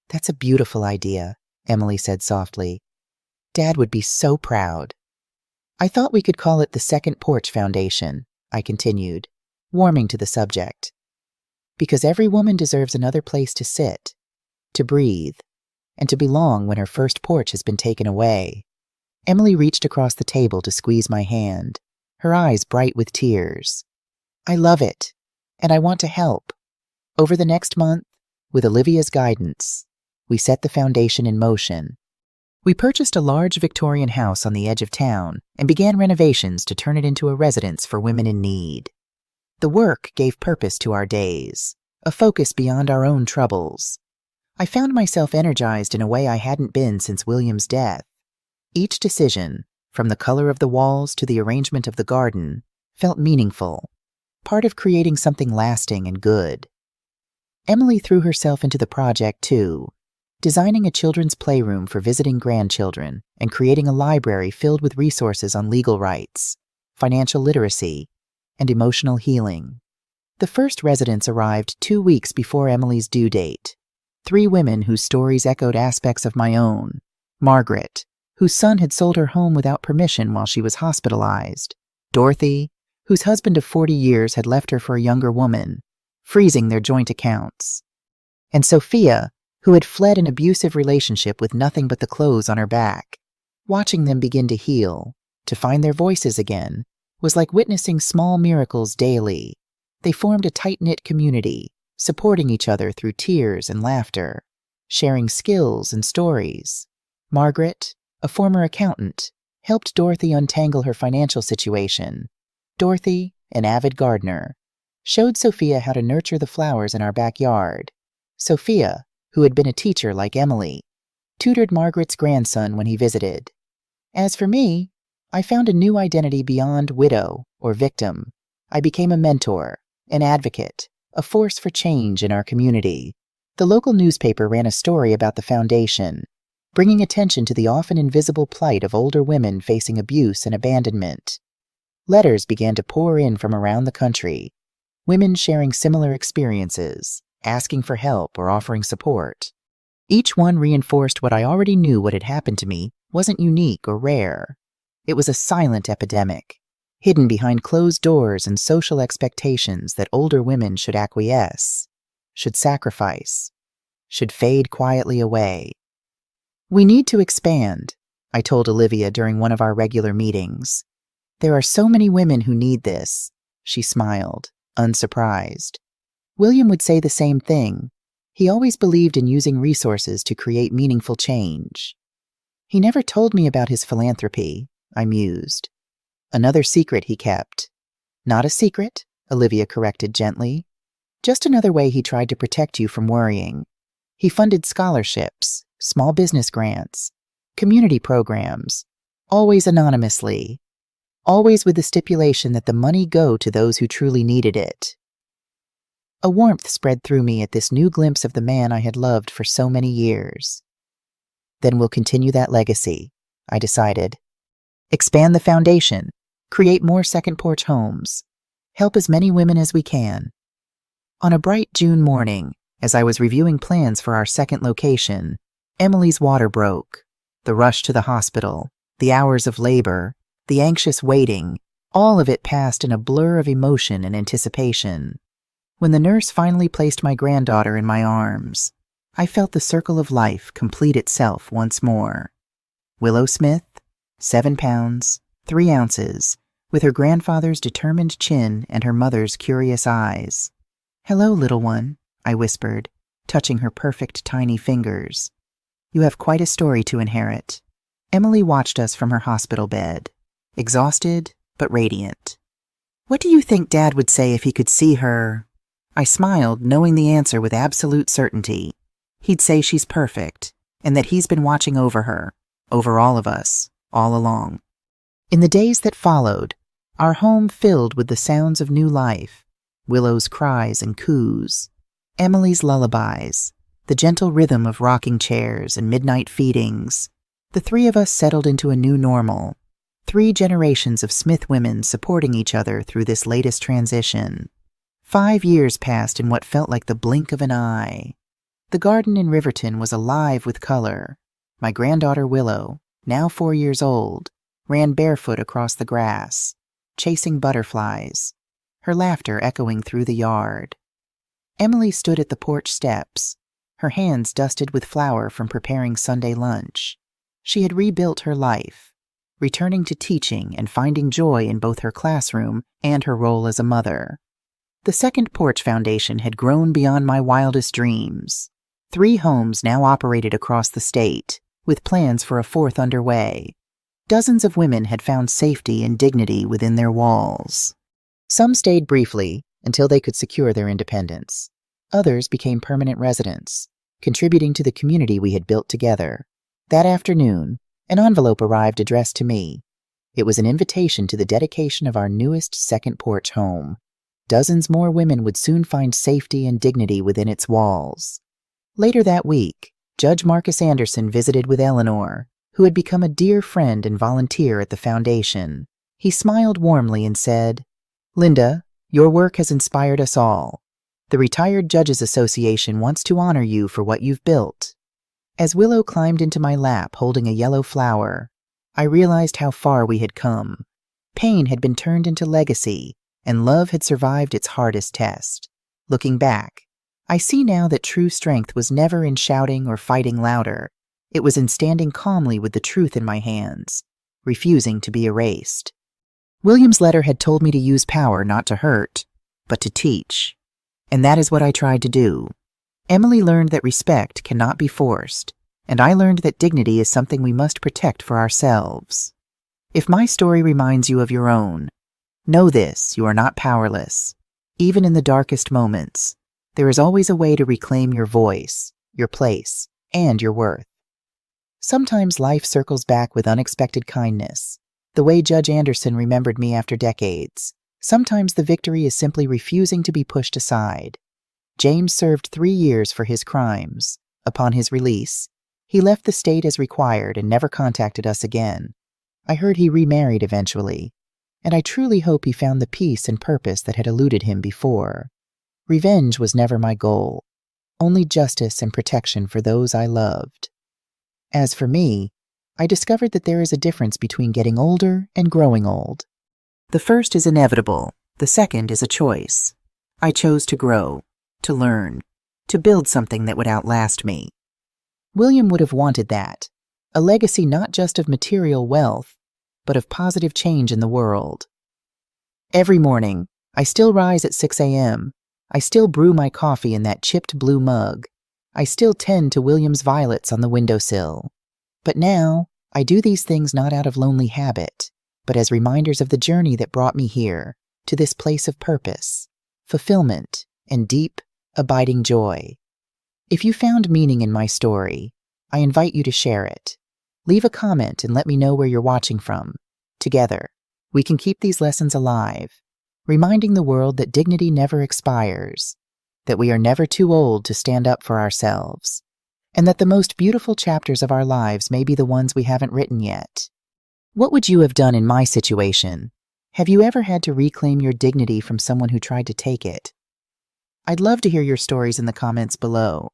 "That's a beautiful idea," Emily said softly. "Dad would be so proud." "I thought we could call it the Second Porch Foundation," I continued, warming to the subject. "Because every woman deserves another place to sit, to breathe, and to belong when her first porch has been taken away." Emily reached across the table to squeeze my hand, her eyes bright with tears. "I love it, and I want to help." Over the next month, with Olivia's guidance, we set the foundation in motion. We purchased a large Victorian house on the edge of town and began renovations to turn it into a residence for women in need. The work gave purpose to our days, a focus beyond our own troubles. I found myself energized in a way I hadn't been since William's death. Each decision, from the color of the walls to the arrangement of the garden, felt meaningful, part of creating something lasting and good. Emily threw herself into the project too, designing a children's playroom for visiting grandchildren and creating a library filled with resources on legal rights, financial literacy, and emotional healing. The first residents arrived 2 weeks before Emily's due date. 3 women whose stories echoed aspects of my own. Margaret, whose son had sold her home without permission while she was hospitalized. Dorothy, whose husband of 40 years had left her for a younger woman, freezing their joint accounts. And Sophia, who had fled an abusive relationship with nothing but the clothes on her back. Watching them begin to heal, to find their voices again, was like witnessing small miracles daily. They formed a tight-knit community, supporting each other through tears and laughter, sharing skills and stories. Margaret, a former accountant, helped Dorothy untangle her financial situation. Dorothy, an avid gardener, showed Sophia how to nurture the flowers in our backyard. Sophia, who had been a teacher like Emily, tutored Margaret's grandson when he visited. As for me, I found a new identity beyond widow or victim. I became a mentor, an advocate, a force for change in our community. The local newspaper ran a story about the foundation, bringing attention to the often invisible plight of older women facing abuse and abandonment. Letters began to pour in from around the country, women sharing similar experiences, asking for help or offering support. Each one reinforced what I already knew: what had happened to me wasn't unique or rare. It was a silent epidemic, hidden behind closed doors and social expectations that older women should acquiesce, should sacrifice, should fade quietly away. "We need to expand," I told Olivia during one of our regular meetings. "There are so many women who need this." She smiled, unsurprised. William would say the same thing. He always believed in using resources to create meaningful change. "He never told me about his philanthropy," I mused. "Another secret he kept." "Not a secret," Olivia corrected gently. "Just another way he tried to protect you from worrying. He funded scholarships, small business grants, community programs, always anonymously, always with the stipulation that the money go to those who truly needed it." A warmth spread through me at this new glimpse of the man I had loved for so many years. "Then we'll continue that legacy," I decided. "Expand the foundation, create more second porch homes, help as many women as we can." On a bright June morning, as I was reviewing plans for our second location, Emily's water broke. The rush to the hospital, the hours of labor, the anxious waiting, all of it passed in a blur of emotion and anticipation. When the nurse finally placed my granddaughter in my arms, I felt the circle of life complete itself once more. Willow Smith, 7 pounds, 3 ounces, with her grandfather's determined chin and her mother's curious eyes. "Hello, little one," I whispered, touching her perfect tiny fingers. "You have quite a story to inherit." Emily watched us from her hospital bed, exhausted but radiant. "What do you think Dad would say if he could see her?" I smiled, knowing the answer with absolute certainty. He'd say she's perfect, and that he's been watching over her, over all of us, all along. In the days that followed, our home filled with the sounds of new life, Willow's cries and coos, Emily's lullabies, the gentle rhythm of rocking chairs and midnight feedings. The three of us settled into a new normal, 3 generations of Smith women supporting each other through this latest transition. 5 years passed in what felt like the blink of an eye. The garden in Riverton was alive with color. My granddaughter Willow, now 4 years old, ran barefoot across the grass, chasing butterflies, her laughter echoing through the yard. Emily stood at the porch steps, her hands dusted with flour from preparing Sunday lunch. She had rebuilt her life, returning to teaching and finding joy in both her classroom and her role as a mother. The Second Porch Foundation had grown beyond my wildest dreams. 3 homes now operated across the state, with plans for a 4th underway. Dozens of women had found safety and dignity within their walls. Some stayed briefly until they could secure their independence. Others became permanent residents, contributing to the community we had built together. That afternoon, an envelope arrived addressed to me. It was an invitation to the dedication of our newest Second Porch home. Dozens more women would soon find safety and dignity within its walls. Later that week, Judge Marcus Anderson visited with Eleanor, who had become a dear friend and volunteer at the foundation. He smiled warmly and said, "Linda, your work has inspired us all. The Retired Judges Association wants to honor you for what you've built." As Willow climbed into my lap holding a yellow flower, I realized how far we had come. Pain had been turned into legacy, and love had survived its hardest test. Looking back, I see now that true strength was never in shouting or fighting louder. It was in standing calmly with the truth in my hands, refusing to be erased. William's letter had told me to use power not to hurt, but to teach. And that is what I tried to do. Emily learned that respect cannot be forced, and I learned that dignity is something we must protect for ourselves. If my story reminds you of your own, know this: you are not powerless. Even in the darkest moments, there is always a way to reclaim your voice, your place, and your worth. Sometimes life circles back with unexpected kindness, the way Judge Anderson remembered me after decades. Sometimes the victory is simply refusing to be pushed aside. James served 3 years for his crimes. Upon his release, he left the state as required and never contacted us again. I heard he remarried eventually, and I truly hope he found the peace and purpose that had eluded him before. Revenge was never my goal, only justice and protection for those I loved. As for me, I discovered that there is a difference between getting older and growing old. The first is inevitable, the second is a choice. I chose to grow, to learn, to build something that would outlast me. William would have wanted that, a legacy not just of material wealth, but of positive change in the world. Every morning, I still rise at 6 a.m., I still brew my coffee in that chipped blue mug. I still tend to William's violets on the windowsill. But now, I do these things not out of lonely habit, but as reminders of the journey that brought me here, to this place of purpose, fulfillment, and deep, abiding joy. If you found meaning in my story, I invite you to share it. Leave a comment and let me know where you're watching from. Together, we can keep these lessons alive, reminding the world that dignity never expires, that we are never too old to stand up for ourselves, and that the most beautiful chapters of our lives may be the ones we haven't written yet. What would you have done in my situation? Have you ever had to reclaim your dignity from someone who tried to take it? I'd love to hear your stories in the comments below.